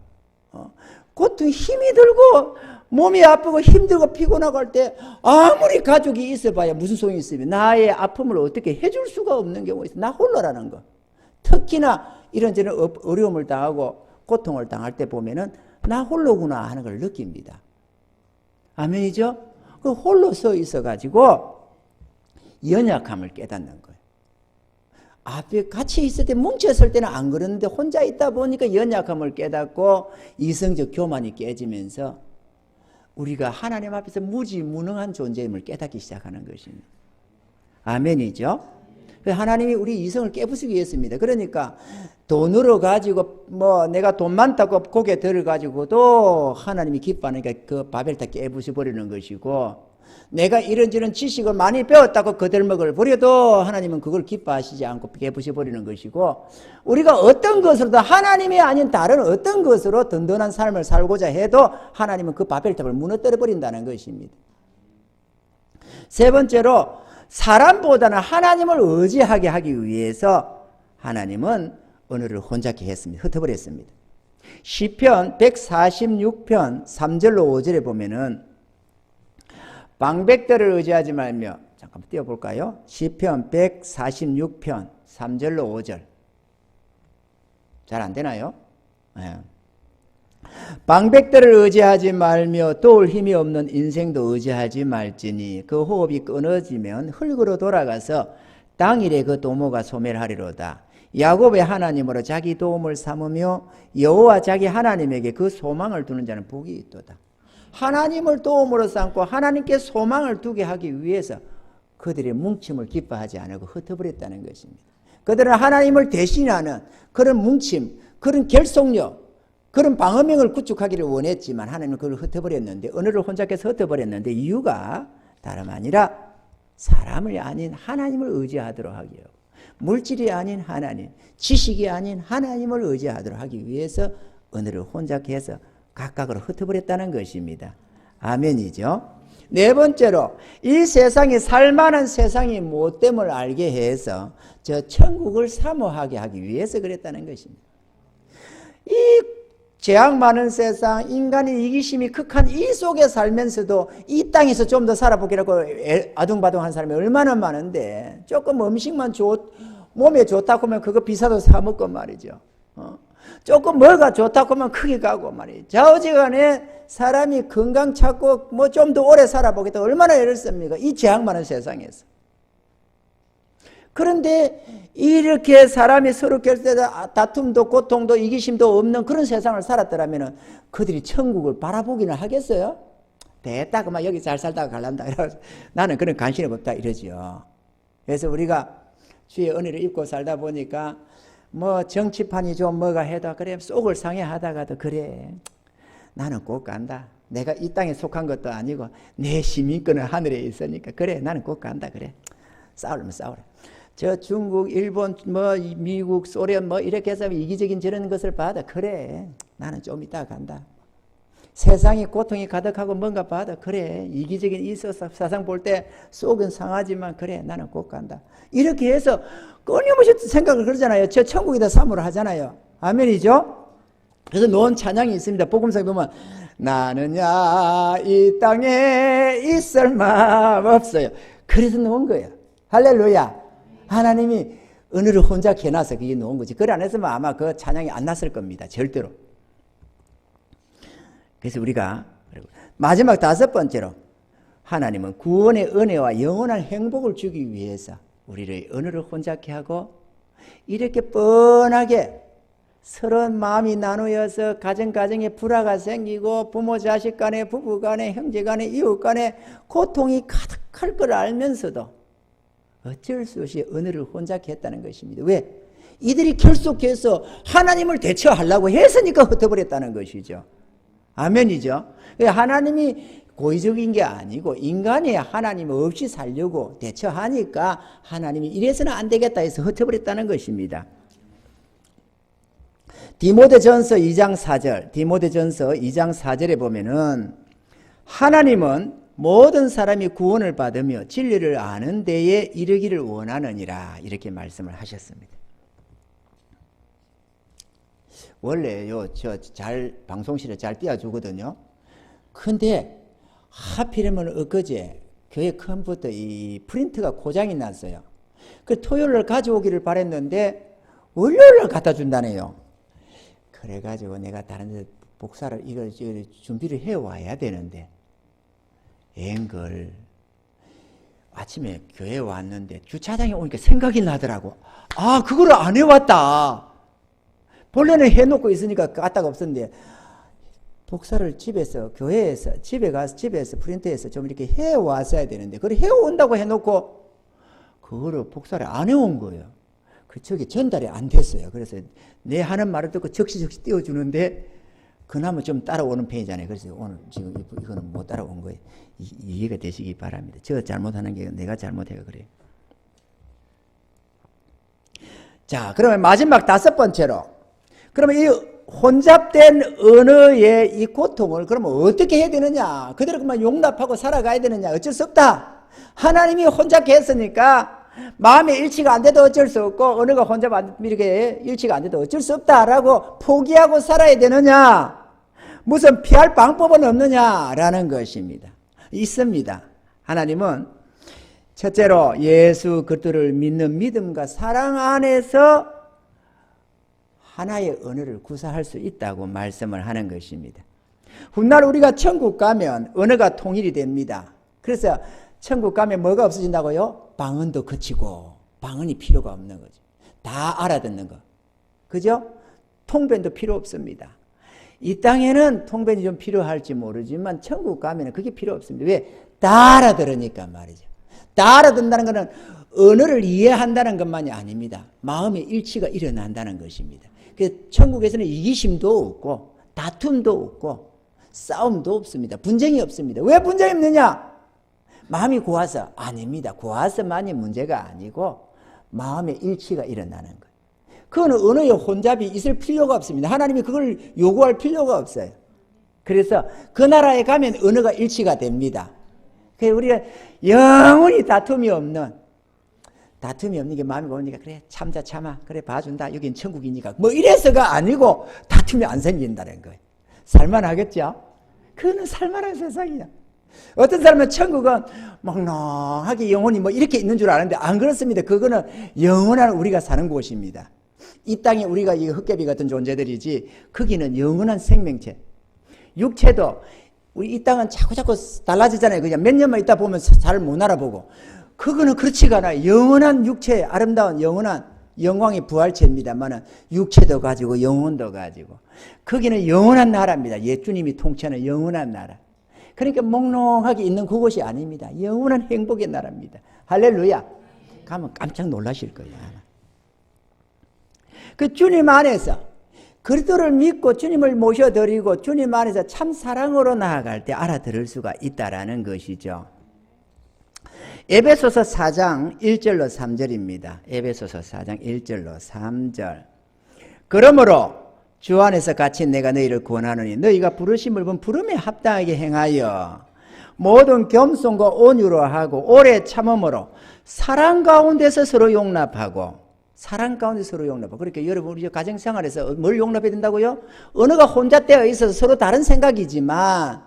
고통 힘이 들고 몸이 아프고 힘들고 피곤하고 할 때 아무리 가족이 있어봐야 무슨 소용이 있으면 나의 아픔을 어떻게 해줄 수가 없는 경우가 있어. 나 홀로라는 거. 특히나 이런저런 어려움을 당하고 고통을 당할 때 보면은 나 홀로구나 하는 걸 느낍니다. 아멘이죠? 그 홀로 서 있어가지고 연약함을 깨닫는 거예요. 앞에 같이 있을 때 뭉쳤을 때는 안 그러는데 혼자 있다 보니까 연약함을 깨닫고 이성적 교만이 깨지면서 우리가 하나님 앞에서 무지무능한 존재임을 깨닫기 시작하는 것입니다. 아멘이죠? 하나님이 우리 이성을 깨부수기 했습니다. 그러니까 돈으로 가지고 내가 돈 많다고 고개 들어가지고도 하나님이 기뻐하니까 그 바벨탑 깨부수 버리는 것이고, 내가 이런저런 지식을 많이 배웠다고 거들먹을 버려도 하나님은 그걸 기뻐하시지 않고 깨부수 버리는 것이고, 우리가 어떤 것으로도 하나님이 아닌 다른 어떤 것으로 든든한 삶을 살고자 해도 하나님은 그 바벨탑을 무너뜨려 버린다는 것입니다. 세 번째로, 사람보다는 하나님을 의지하게 하기 위해서 하나님은 언어를 혼잡케 했습니다. 흩어버렸습니다. 시편 146편 3절로 5절에 보면은 방백들을 의지하지 말며, 잠깐만 띄워볼까요? 시편 146편 3절로 5절. 잘 안 되나요? 네. 방백들을 의지하지 말며 도울 힘이 없는 인생도 의지하지 말지니 그 호흡이 끊어지면 흙으로 돌아가서 당일에 그 도모가 소멸하리로다. 야곱의 하나님으로 자기 도움을 삼으며 여호와 자기 하나님에게 그 소망을 두는 자는 복이 있도다. 하나님을 도움으로 삼고 하나님께 소망을 두게 하기 위해서 그들의 뭉침을 기뻐하지 않고 흩어버렸다는 것입니다. 그들은 하나님을 대신하는 그런 뭉침, 그런 결속력, 그런 방어명을 구축하기를 원했지만 하나님은 그걸 흩어버렸는데, 언어를 혼잡해서 흩어버렸는데, 이유가 다름 아니라 사람이 아닌 하나님을 의지하도록 하기요, 물질이 아닌 하나님, 지식이 아닌 하나님을 의지하도록 하기 위해서 언어를 혼잡해서 각각으로 흩어버렸다는 것입니다. 아멘이죠. 네 번째로, 이 세상이 살만한 세상이 못됨을 알게 해서 저 천국을 사모하게 하기 위해서 그랬다는 것입니다. 이 죄악 많은 세상, 인간의 이기심이 극한 이 속에 살면서도 이 땅에서 좀 더 살아보기라고 아둥바둥한 사람이 얼마나 많은데, 조금 음식만 몸에 좋다고 하면 그거 비싸도 사 먹고 말이죠. 조금 뭐가 좋다고 하면 크게 가고 말이죠. 좌우지간에 사람이 건강 찾고 좀 더 오래 살아보겠다 얼마나 애를 씁니까? 이 죄악 많은 세상에서. 그런데 이렇게 사람이 서로 결대다 다툼도 고통도 이기심도 없는 그런 세상을 살았더라면 그들이 천국을 바라보기는 하겠어요? 됐다 그만 여기 잘 살다가 갈란다 이러면서 나는 그런 관심이 없다 이러지요. 그래서 우리가 주의 은혜를 입고 살다 보니까 정치판이 좀 뭐가 해도 그래 속을 상해하다가도 그래 나는 꼭 간다. 내가 이 땅에 속한 것도 아니고 내 시민권은 하늘에 있으니까 그래 나는 꼭 간다. 그래 싸우려면 싸우라. 저 중국, 일본, 미국, 소련 이렇게 해서 이기적인 저런 것을 봐도 그래 나는 좀 이따 간다. 세상에 고통이 가득하고 뭔가 봐도 그래 이기적인 이 세상 볼 때 속은 상하지만 그래 나는 꼭 간다. 이렇게 해서 끊임없이 생각을 그러잖아요. 저 천국이다 사모를 하잖아요. 아멘이죠? 그래서 놓은 찬양이 있습니다. 복음서에 보면 나는야 이 땅에 있을 마음 없어요. 그래서 놓은 거예요. 할렐루야. 하나님이 언어를 혼자 해놔서 그게 놓은 거지. 그걸 안 했으면 아마 그 찬양이 안 났을 겁니다. 절대로. 그래서 우리가 마지막 다섯 번째로 하나님은 구원의 은혜와 영원한 행복을 주기 위해서 우리를 언어를 혼잡케 하고 이렇게 뻔하게 서로 마음이 나누어서 가정에 불화가 생기고 부모 자식 간에 부부 간에 형제 간에 이웃 간에 고통이 가득할 걸 알면서도 어쩔 수 없이 언어를 혼잡케 했다는 것입니다. 왜? 이들이 결속해서 하나님을 대처하려고 했으니까 흩어버렸다는 것이죠. 아멘이죠. 하나님이 고의적인 게 아니고 인간이 하나님 없이 살려고 대처하니까 하나님이 이래서는 안 되겠다 해서 흩어버렸다는 것입니다. 디모데전서 2장 4절, 디모데전서 2장 4절에 보면은 하나님은 모든 사람이 구원을 받으며 진리를 아는 데에 이르기를 원하느니라 이렇게 말씀을 하셨습니다. 원래요 방송실에 잘 띄워주거든요. 근데 하필이면 엊그제 교회 컴퓨터 이 프린트가 고장이 났어요. 그 토요일날 가져오기를 바랬는데 월요일날 갖다 준다네요. 그래가지고 내가 다른 데 복사를 이걸 준비를 해와야 되는데 앵글 아침에 교회에 왔는데 주차장에 오니까 생각이 나더라고. 아 그거를 안 해왔다. 본래는 해놓고 있으니까 까딱 없었는데 복사를 집에서, 교회에서, 집에서 프린트해서 좀 이렇게 해왔어야 되는데, 그걸 해온다고 해놓고, 그거를 복사를 안 해온 거예요. 저기 전달이 안 됐어요. 그래서 내 하는 말을 듣고 적시 띄워주는데, 그나마 좀 따라오는 편이잖아요. 그래서 오늘 지금 이거는 못 따라온 거예요. 이해가 되시기 바랍니다. 저 잘못하는 게 내가 잘못해가 그래요. 자, 그러면 마지막 5번째로. 그러면 이 혼잡된 언어의 이 고통을 그러면 어떻게 해야 되느냐? 그대로 그만 용납하고 살아가야 되느냐? 어쩔 수 없다. 하나님이 혼잡게 했으니까 마음의 일치가 안 돼도 어쩔 수 없고 언어가 혼잡 이렇게 일치가 안 돼도 어쩔 수 없다라고 포기하고 살아야 되느냐? 무슨 피할 방법은 없느냐라는 것입니다. 있습니다. 하나님은 첫째로 예수 그리스도를 믿는 믿음과 사랑 안에서 하나의 언어를 구사할 수 있다고 말씀을 하는 것입니다. 훗날 우리가 천국 가면 언어가 통일이 됩니다. 그래서 천국 가면 뭐가 없어진다고요? 방언도 그치고 방언이 필요가 없는 거죠. 다 알아듣는 거. 그죠? 통변도 필요 없습니다. 이 땅에는 통변이 좀 필요할지 모르지만 천국 가면 그게 필요 없습니다. 왜? 다 알아들으니까 말이죠. 다 알아듣는다는 것은 언어를 이해한다는 것만이 아닙니다. 마음의 일치가 일어난다는 것입니다. 그 천국에서는 이기심도 없고 다툼도 없고 싸움도 없습니다. 분쟁이 없습니다. 왜 분쟁이 없느냐? 마음이 고와서 아닙니다. 고와서만이 문제가 아니고 마음의 일치가 일어나는 거예요. 그건 언어의 혼잡이 있을 필요가 없습니다. 하나님이 그걸 요구할 필요가 없어요. 그래서 그 나라에 가면 언어가 일치가 됩니다. 그래서 우리가 영원히 다툼이 없는 게 마음이 고우니까 그래 참아 그래 봐준다 여긴 천국이니까 뭐 이래서가 아니고 다툼이 안 생긴다는 거예요. 살만하겠죠? 그거는 살만한 세상이야. 어떤 사람은 천국은 멍롱하게 영혼이 뭐 이렇게 있는 줄 아는데 안 그렇습니다. 그거는 영원한 우리가 사는 곳입니다. 이 땅에 우리가 이 흙개비 같은 존재들이지 거기는 영원한 생명체. 육체도 우리 이 땅은 자꾸 달라지잖아요. 그냥 몇 년만 있다 보면 잘 못 알아보고. 그거는 그렇지가 않아요. 영원한 육체, 아름다운 영원한 영광의 부활체입니다만은 육체도 가지고 영혼도 가지고. 거기는 영원한 나라입니다. 예수님이 통치하는 영원한 나라. 그러니까 몽롱하게 있는 그곳이 아닙니다. 영원한 행복의 나라입니다. 할렐루야. 가면 깜짝 놀라실 거예요. 그 주님 안에서 그리스도를 믿고 주님을 모셔드리고 주님 안에서 참 사랑으로 나아갈 때 알아들을 수가 있다라는 것이죠. 에베소서 4장 1절로 3절입니다. 에베소서 4장 1절로 3절. 그러므로 주 안에서 같이 내가 너희를 권하노니 너희가 부르심을 본 부름에 합당하게 행하여 모든 겸손과 온유로 하고 오래 참음으로 사랑 가운데서 서로 용납하고 그러니까 여러분 우리 가정생활에서 뭘 용납해야 된다고요? 언어가 혼잡되어 있어서 서로 다른 생각이지만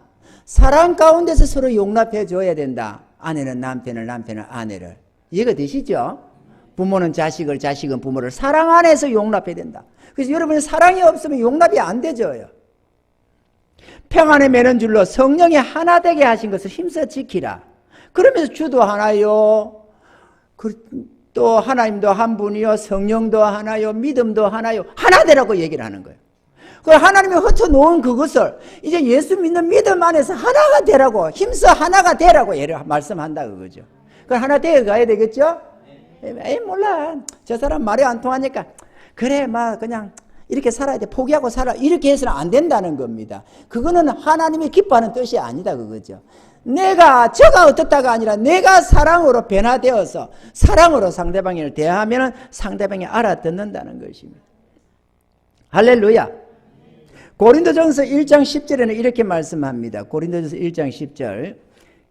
사랑 가운데서 서로 용납해 줘야 된다. 아내는 남편을, 남편은 아내를. 이해가 되시죠? 부모는 자식을, 자식은 부모를 사랑 안에서 용납해야 된다. 그래서 여러분이 사랑이 없으면 용납이 안 되죠. 평안에 매는 줄로 성령이 하나 되게 하신 것을 힘써 지키라. 그러면서 주도 하나요. 또 하나님도 한 분이요. 성령도 하나요. 믿음도 하나요. 하나 되라고 얘기를 하는 거예요. 그 하나님이 흩어놓은 그것을 이제 예수 믿는 믿음 안에서 하나가 되라고 힘써 하나가 되라고 말씀한다 그거죠. 그 하나 되어 가야 되겠죠? 에이 몰라 저 사람 말이 안 통하니까 그래 막 그냥 이렇게 살아야 돼 포기하고 살아 이렇게 해서는 안 된다는 겁니다. 그거는 하나님이 기뻐하는 뜻이 아니다 그거죠. 저가 어떻다가 아니라 내가 사랑으로 변화되어서 사랑으로 상대방을 대하면 상대방이 알아듣는다는 것입니다. 할렐루야. 고린도전서 1장 10절에는 이렇게 말씀합니다. 고린도전서 1장 10절.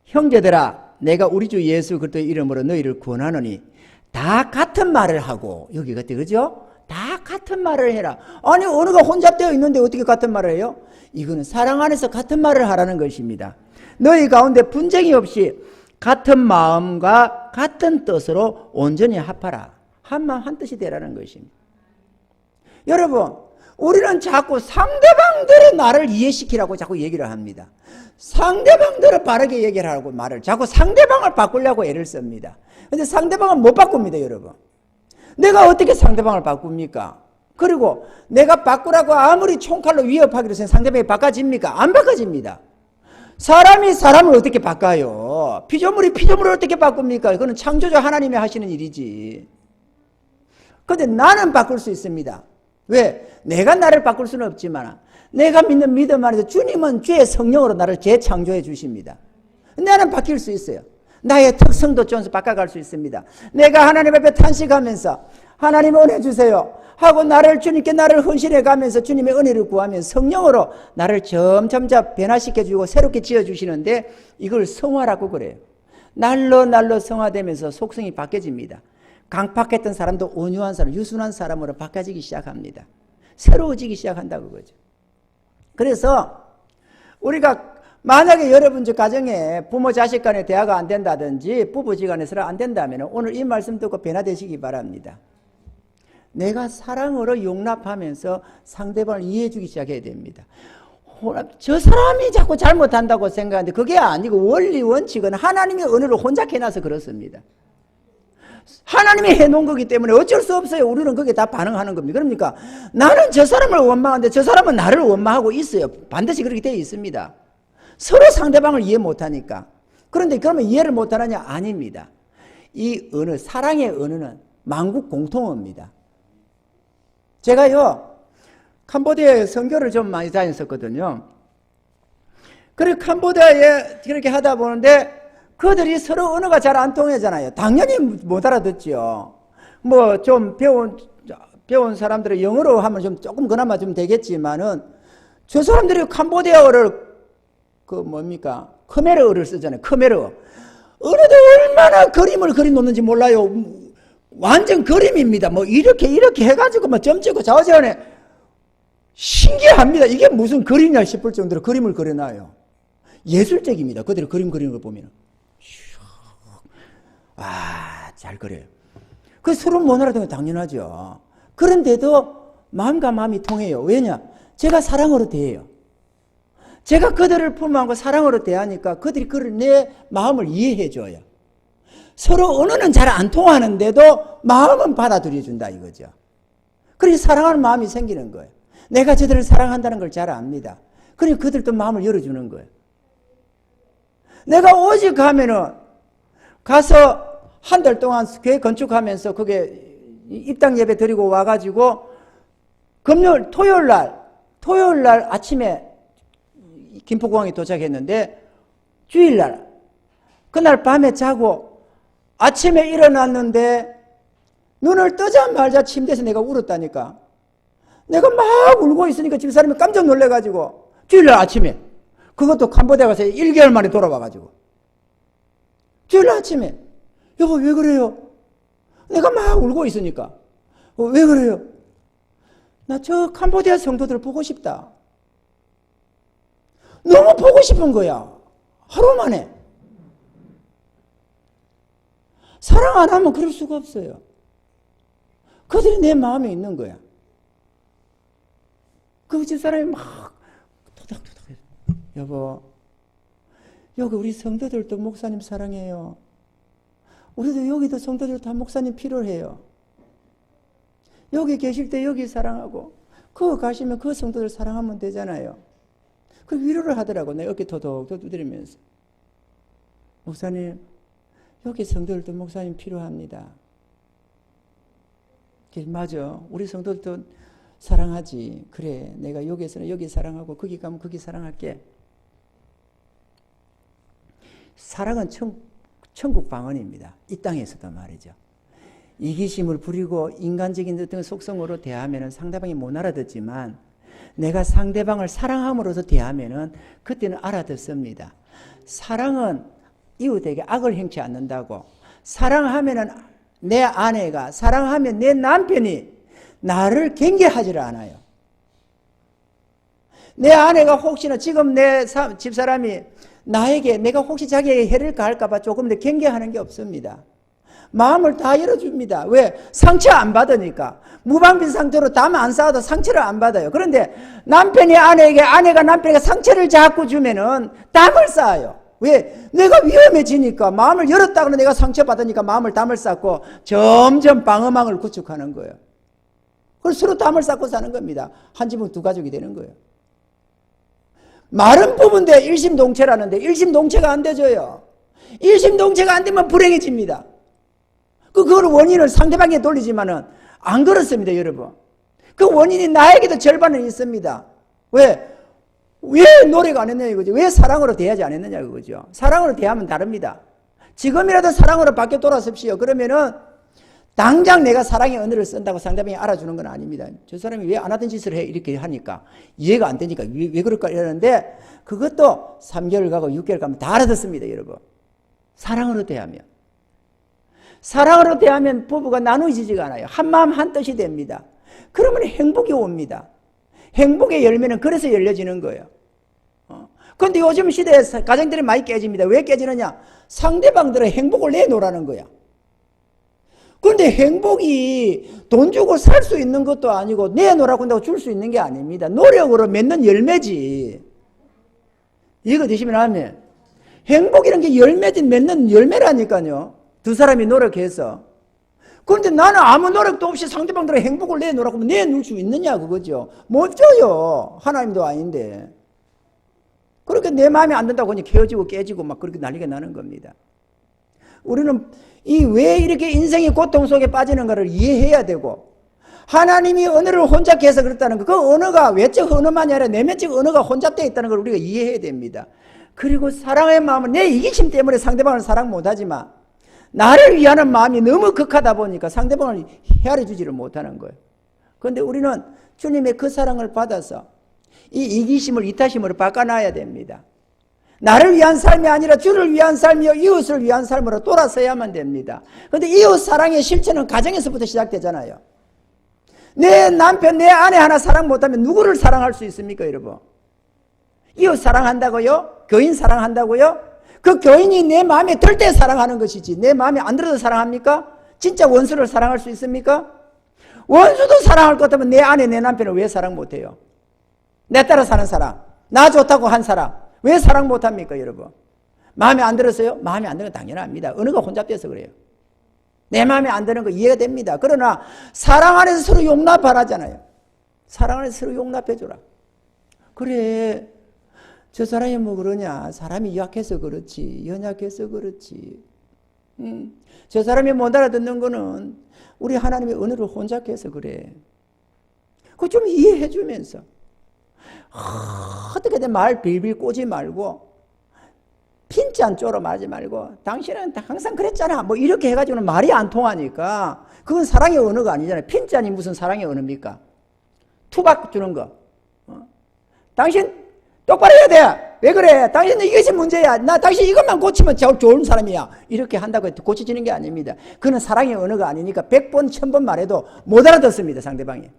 형제들아 내가 우리 주 예수 그리스도의 이름으로 너희를 권하노니 다 같은 말을 하고 여기 같아 그죠? 다 같은 말을 해라. 아니 언어가 혼잡되어 있는데 어떻게 같은 말을 해요? 이거는 사랑 안에서 같은 말을 하라는 것입니다. 너희 가운데 분쟁이 없이 같은 마음과 같은 뜻으로 온전히 합하라. 한 마음 한 뜻이 되라는 것입니다. 여러분 우리는 자꾸 상대방들의 나를 이해시키라고 자꾸 얘기를 합니다. 상대방들을 바르게 얘기를 하고 자꾸 상대방을 바꾸려고 애를 씁니다. 그런데 상대방은 못 바꿉니다 여러분. 내가 어떻게 상대방을 바꿉니까? 그리고 내가 바꾸라고 아무리 총칼로 위협하기로 해서 상대방이 바꿔집니까? 안 바꿔집니다. 사람이 사람을 어떻게 바꿔요? 피조물이 피조물을 어떻게 바꿉니까? 그건 창조주 하나님이 하시는 일이지. 그런데 나는 바꿀 수 있습니다. 왜? 내가 나를 바꿀 수는 없지만 내가 믿는 믿음 안에서 주님은 주의 성령으로 나를 재창조해 주십니다. 나는 바뀔 수 있어요. 나의 특성도 좀 바꿔갈 수 있습니다. 내가 하나님 앞에 탄식하면서 하나님 은혜 주세요 하고 주님께 나를 헌신해 가면서 주님의 은혜를 구하면 성령으로 나를 점점 변화시켜 주고 새롭게 지어 주시는데 이걸 성화라고 그래요. 날로 성화되면서 속성이 바뀌어집니다. 강팍했던 사람도 온유한 사람, 유순한 사람으로 바꿔지기 시작합니다. 새로워지기 시작한다고 그러죠. 그래서 우리가 만약에 여러분 가정에 부모 자식 간에 대화가 안 된다든지 부부지간에 서로 안 된다면 오늘 이 말씀 듣고 변화되시기 바랍니다. 내가 사랑으로 용납하면서 상대방을 이해해 주기 시작해야 됩니다. 저 사람이 자꾸 잘못한다고 생각하는데 그게 아니고 원리 원칙은 하나님의 은혜를 혼자 해놔서 그렇습니다. 하나님이 해놓은 거기 때문에 어쩔 수 없어요. 우리는 거기에 다 반응하는 겁니다. 그러니까 나는 저 사람을 원망하는데 저 사람은 나를 원망하고 있어요. 반드시 그렇게 되어 있습니다. 서로 상대방을 이해 못하니까. 그런데 그러면 이해를 못하느냐? 아닙니다. 이 언어, 사랑의 언어는 만국 공통어입니다. 제가요 캄보디아에 선교를 좀 많이 다녔었거든요. 그리고 캄보디아에 그렇게 하다 보는데 그들이 서로 언어가 잘 안 통하잖아요. 당연히 못 알아듣죠. 뭐 좀 배운 사람들은 영어로 하면 좀 조금 그나마 좀 되겠지만은 저 사람들이 캄보디아어를 khmer어를 쓰잖아요. khmer어. 어느데 얼마나 그림을 그리 놓는지 몰라요. 완전 그림입니다. 뭐 이렇게 해가지고 뭐 점 찍고 좌우지간에 신기합니다. 이게 무슨 그림이냐 싶을 정도로 그림을 그려놔요. 예술적입니다. 그들이 그림 그리는 걸 보면. 잘 그려요. 그 서로 못 알아듣는 건 당연하죠. 그런데도 마음과 마음이 통해요. 왜냐? 제가 사랑으로 대해요. 제가 그들을 품어안고 사랑으로 대하니까 그들이 내 마음을 이해해줘요. 서로 언어는 잘 안 통하는데도 마음은 받아들여준다 이거죠. 그래서 사랑하는 마음이 생기는 거예요. 내가 저들을 사랑한다는 걸 잘 압니다. 그러니까 그들도 마음을 열어주는 거예요. 내가 오직 가면은 가서 한 달 동안 교회 건축하면서 그게 입당 예배 드리고 와가지고 토요일 날 아침에 김포공항에 도착했는데 주일날 그날 밤에 자고 아침에 일어났는데 눈을 뜨자마자 침대에서 내가 울었다니까. 내가 막 울고 있으니까 집사람이 깜짝 놀래가지고 주일날 아침에 그것도 캄보디아 가서 1개월 만에 돌아와가지고 주일날 아침에 여보 왜 그래요? 내가 막 울고 있으니까 왜 그래요? 나 저 캄보디아 성도들 보고 싶다. 너무 보고 싶은 거야. 하루 만에. 사랑 안 하면 그럴 수가 없어요. 그들이 내 마음에 있는 거야. 그 집사람이 막 토닥토닥 해서 여보 여기 우리 성도들도 목사님 사랑해요. 우리도 여기도 성도들 다 목사님 필요해요. 여기 계실 때 여기 사랑하고 그거 가시면 그 성도들 사랑하면 되잖아요. 그 위로를 하더라고. 내가 어깨 토독토독 두드리면서 목사님 여기 성도들도 목사님 필요합니다. 맞아. 우리 성도들도 사랑하지. 그래. 내가 여기에서는 여기 사랑하고 거기 가면 거기 사랑할게. 사랑은 천국 방언입니다. 이 땅에서도 말이죠. 이기심을 부리고 인간적인 어떤 속성으로 대하면 상대방이 못 알아듣지만 내가 상대방을 사랑함으로써 대하면 그때는 알아듣습니다. 사랑은 이웃에게 악을 행치 않는다고. 사랑하면 내 아내가, 사랑하면 내 남편이 나를 경계하지를 않아요. 내 아내가 혹시나 지금 내 집사람이 나에게 내가 혹시 자기에게 해를 가할까 봐 조금 더 경계하는 게 없습니다. 마음을 다 열어줍니다. 왜? 상처 안 받으니까. 무방비 상태로 담 안 쌓아도 상처를 안 받아요. 그런데 남편이 아내에게, 아내가 남편에게 상처를 자꾸 주면은 담을 쌓아요. 왜? 내가 위험해지니까 마음을 열었다고는 내가 상처받으니까 마음을 담을 쌓고 점점 방어망을 구축하는 거예요. 그걸 서로 담을 쌓고 사는 겁니다. 한 집은 두 가족이 되는 거예요. 말은 부부인데 일심동체라는데 일심동체가 안 되져요. 일심동체가 안 되면 불행해집니다. 그걸 원인을 상대방에 돌리지만은 안 그렇습니다, 여러분. 그 원인이 나에게도 절반은 있습니다. 왜 노래가 안 했느냐 이거죠. 왜 사랑으로 대하지 않았느냐 그거죠. 사랑으로 대하면 다릅니다. 지금이라도 사랑으로 밖에 돌아섭시오. 그러면은 당장 내가 사랑의 언어를 쓴다고 상대방이 알아주는 건 아닙니다. 저 사람이 왜 안 하던 짓을 해? 이렇게 하니까 이해가 안 되니까 왜 그럴까 이러는데 그것도 3개월 가고 6개월 가면 다 알아듣습니다, 여러분. 사랑으로 대하면. 사랑으로 대하면 부부가 나누어지지가 않아요. 한마음 한뜻이 됩니다. 그러면 행복이 옵니다. 행복의 열매는 그래서 열려지는 거예요. 그런데 요즘 시대에 가정들이 많이 깨집니다. 왜 깨지느냐? 상대방들의 행복을 내놓으라는 거야. 그런데 행복이 돈 주고 살 수 있는 것도 아니고 내놓으라고 한다고 줄 수 있는 게 아닙니다. 노력으로 맺는 열매지. 이거 드시면 하면 행복이라는 게 열매지 맺는 열매라니까요. 두 사람이 노력해서. 그런데 나는 아무 노력도 없이 상대방들의 행복을 내놓으라고 하면 내놓을 수 있느냐 그거죠. 못 줘요. 하나님도 아닌데. 그렇게 내 마음에 안 든다고 그냥 헤어지고 깨지고 막 그렇게 난리가 나는 겁니다. 우리는 왜 이렇게 인생의 고통 속에 빠지는가를 이해해야 되고 하나님이 언어를 혼잡게 해서 그렇다는 거, 그 언어가 외적 언어만이 아니라 내면적 언어가 혼잡되어 있다는 걸 우리가 이해해야 됩니다. 그리고 사랑의 마음은 내 이기심 때문에 상대방을 사랑 못하지만 나를 위하는 마음이 너무 극하다 보니까 상대방을 헤아려 주지를 못하는 거예요. 그런데 우리는 주님의 그 사랑을 받아서 이 이기심을 이타심으로 바꿔놔야 됩니다. 나를 위한 삶이 아니라 주를 위한 삶이요 이웃을 위한 삶으로 돌아서야만 됩니다. 그런데 이웃 사랑의 실천은 가정에서부터 시작되잖아요. 내 남편, 내 아내 하나 사랑 못하면 누구를 사랑할 수 있습니까, 여러분? 이웃 사랑한다고요? 교인 사랑한다고요? 그 교인이 내 마음에 들 때 사랑하는 것이지 내 마음에 안 들어도 사랑합니까? 진짜 원수를 사랑할 수 있습니까? 원수도 사랑할 것 같으면 내 아내, 내 남편을 왜 사랑 못해요? 내 따라 사는 사람, 나 좋다고 한 사람 왜 사랑 못합니까, 여러분? 마음에 안 들었어요? 마음에 안 드는 건 당연합니다. 언어가 혼잡돼서 그래요. 내 마음에 안 드는 거 이해가 됩니다. 그러나 사랑 안에서 서로 용납하라잖아요. 사랑 안에서 서로 용납해줘라. 그래, 저 사람이 뭐 그러냐? 사람이 약해서 그렇지, 연약해서 그렇지. 저 사람이 못 알아듣는 거는 우리 하나님의 언어를 혼잡게 해서 그래. 그거 좀 이해해주면서 어떻게든 말 빌빌 꼬지 말고 핀잔 쪼러 말하지 말고 당신은 항상 그랬잖아 뭐 이렇게 해가지고는 말이 안 통하니까 그건 사랑의 언어가 아니잖아요. 핀잔이 무슨 사랑의 언어입니까? 투박 주는 거. 당신 똑바로 해야 돼. 왜 그래? 당신은 이것이 문제야. 나 당신 이것만 고치면 좋은 사람이야. 이렇게 한다고 해도 고쳐지는 게 아닙니다. 그는 사랑의 언어가 아니니까 100번 1000번 말해도 못 알아듣습니다, 상대방이.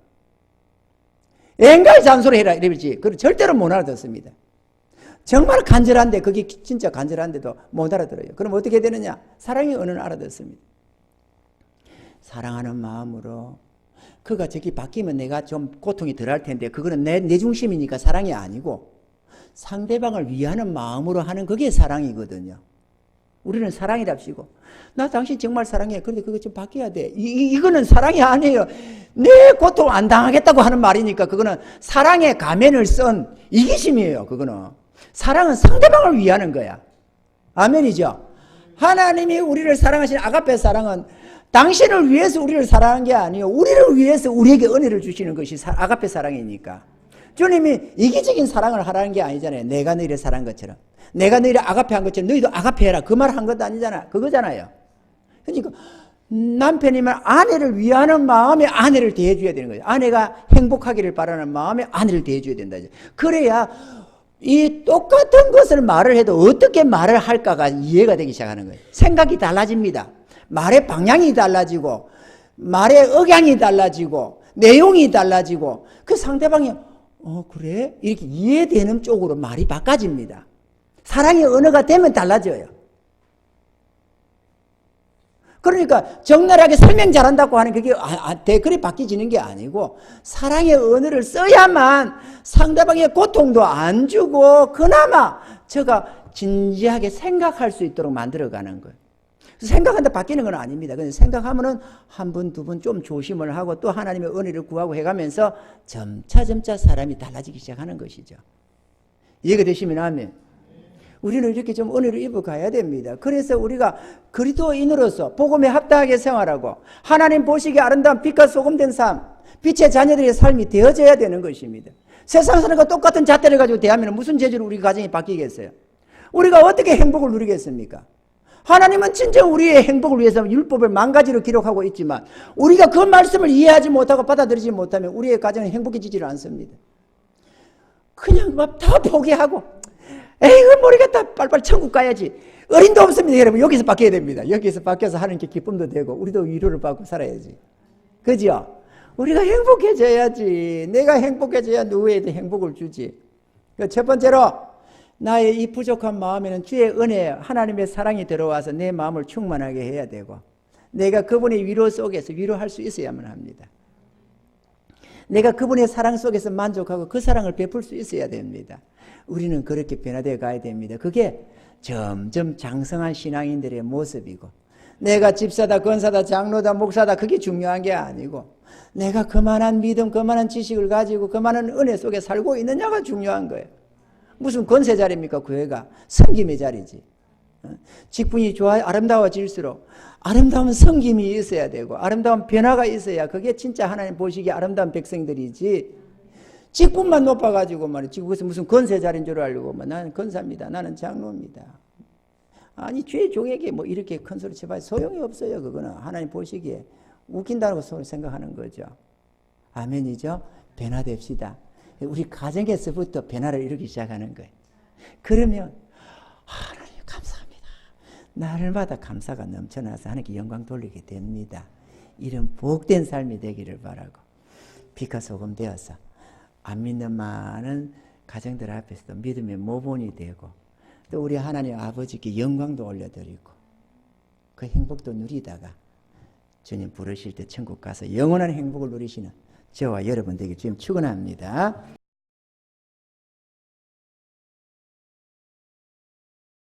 앵갈 잔소리 해라 이러지. 그걸 절대로 못 알아듣습니다. 정말 간절한데 그게 진짜 간절한데도 못 알아들어요. 그럼 어떻게 되느냐? 사랑의 언어는 알아듣습니다. 사랑하는 마음으로 그가 저기 바뀌면 내가 좀 고통이 덜할 텐데 그거는 내 중심이니까 사랑이 아니고 상대방을 위하는 마음으로 하는 그게 사랑이거든요. 우리는 사랑이랍시고 나 당신 정말 사랑해. 그런데 그거 좀 바뀌어야 돼. 이거는 사랑이 아니에요. 내 고통 안 당하겠다고 하는 말이니까 그거는 사랑의 가면을 쓴 이기심이에요. 그거는 사랑은 상대방을 위하는 거야. 아멘이죠. 하나님이 우리를 사랑하시는 아가페 사랑은 당신을 위해서 우리를 사랑한 게 아니에요. 우리를 위해서 우리에게 은혜를 주시는 것이 아가페 사랑이니까. 주님이 이기적인 사랑을 하라는 게 아니잖아요. 내가 너희를 사랑한 것처럼. 내가 너희를 아가페 한 것처럼 너희도 아가페 해라. 그 말 한 것도 아니잖아. 그거잖아요. 그러니까 남편이면 아내를 위하는 마음에 아내를 대해줘야 되는 거예요. 아내가 행복하기를 바라는 마음에 아내를 대해줘야 된다. 그래야 이 똑같은 것을 말을 해도 어떻게 말을 할까가 이해가 되기 시작하는 거예요. 생각이 달라집니다. 말의 방향이 달라지고 말의 억양이 달라지고 내용이 달라지고 그 상대방이 그래? 이렇게 이해되는 쪽으로 말이 바꿔집니다. 사랑의 언어가 되면 달라져요. 그러니까 적나라하게 설명 잘한다고 하는 그게 댓글이 바뀌지는 게 아니고 사랑의 언어를 써야만 상대방의 고통도 안 주고 그나마 저가 진지하게 생각할 수 있도록 만들어가는 거예요. 생각한다 바뀌는 건 아닙니다. 근데 생각하면은 한 번, 두 번 좀 조심을 하고 또 하나님의 은혜를 구하고 해가면서 점차 사람이 달라지기 시작하는 것이죠. 이해가 되시면 아멘. 우리는 이렇게 좀 은혜를 입어가야 됩니다. 그래서 우리가 그리스도인으로서 복음에 합당하게 생활하고 하나님 보시기에 아름다운 빛과 소금된 삶, 빛의 자녀들의 삶이 되어져야 되는 것입니다. 세상 사람과 똑같은 잣대를 가지고 대하면 무슨 재주로 우리 가정이 바뀌겠어요? 우리가 어떻게 행복을 누리겠습니까? 하나님은 진정 우리의 행복을 위해서 율법을 만가지로 기록하고 있지만 우리가 그 말씀을 이해하지 못하고 받아들이지 못하면 우리의 가정은 행복해지지를 않습니다. 그냥 막 다 포기하고 에이 모르겠다 빨리빨리 천국 가야지. 어린도 없습니다. 여러분 여기서 바뀌어야 됩니다. 여기서 바뀌어서 하나님께 기쁨도 되고 우리도 위로를 받고 살아야지. 그죠? 우리가 행복해져야지. 내가 행복해져야 누구에도 행복을 주지. 첫 번째로 나의 이 부족한 마음에는 주의 은혜 하나님의 사랑이 들어와서 내 마음을 충만하게 해야 되고 내가 그분의 위로 속에서 위로할 수 있어야만 합니다. 내가 그분의 사랑 속에서 만족하고 그 사랑을 베풀 수 있어야 됩니다. 우리는 그렇게 변화되어 가야 됩니다. 그게 점점 장성한 신앙인들의 모습이고 내가 집사다, 권사다, 장로다, 목사다 그게 중요한 게 아니고 내가 그만한 믿음, 그만한 지식을 가지고 그만한 은혜 속에 살고 있느냐가 중요한 거예요. 무슨 권세 자리입니까? 교회가 섬김의 자리지. 직분이 아름다워질수록 아름다운 섬김이 있어야 되고 아름다운 변화가 있어야 그게 진짜 하나님 보시기에 아름다운 백성들이지. 직분만 높아가지고 말이지 그것은 무슨 권세 자리인 줄 알고 나는 권사입니다. 나는 장로입니다. 아니 죄 종에게 뭐 이렇게 큰 소리 쳐봐야 소용이 없어요. 그거는 하나님 보시기에 웃긴다고 생각하는 거죠. 아멘이죠? 변화됩시다. 우리 가정에서부터 변화를 이루기 시작하는 거예요. 그러면 하나님 감사합니다. 날마다 감사가 넘쳐나서 하나님께 영광 돌리게 됩니다. 이런 복된 삶이 되기를 바라고 빛과 소금 되어서 안 믿는 많은 가정들 앞에서도 믿음의 모본이 되고 또 우리 하나님 아버지께 영광도 올려드리고 그 행복도 누리다가 주님 부르실 때 천국 가서 영원한 행복을 누리시는 저와 여러분 되길 주님 축원합니다.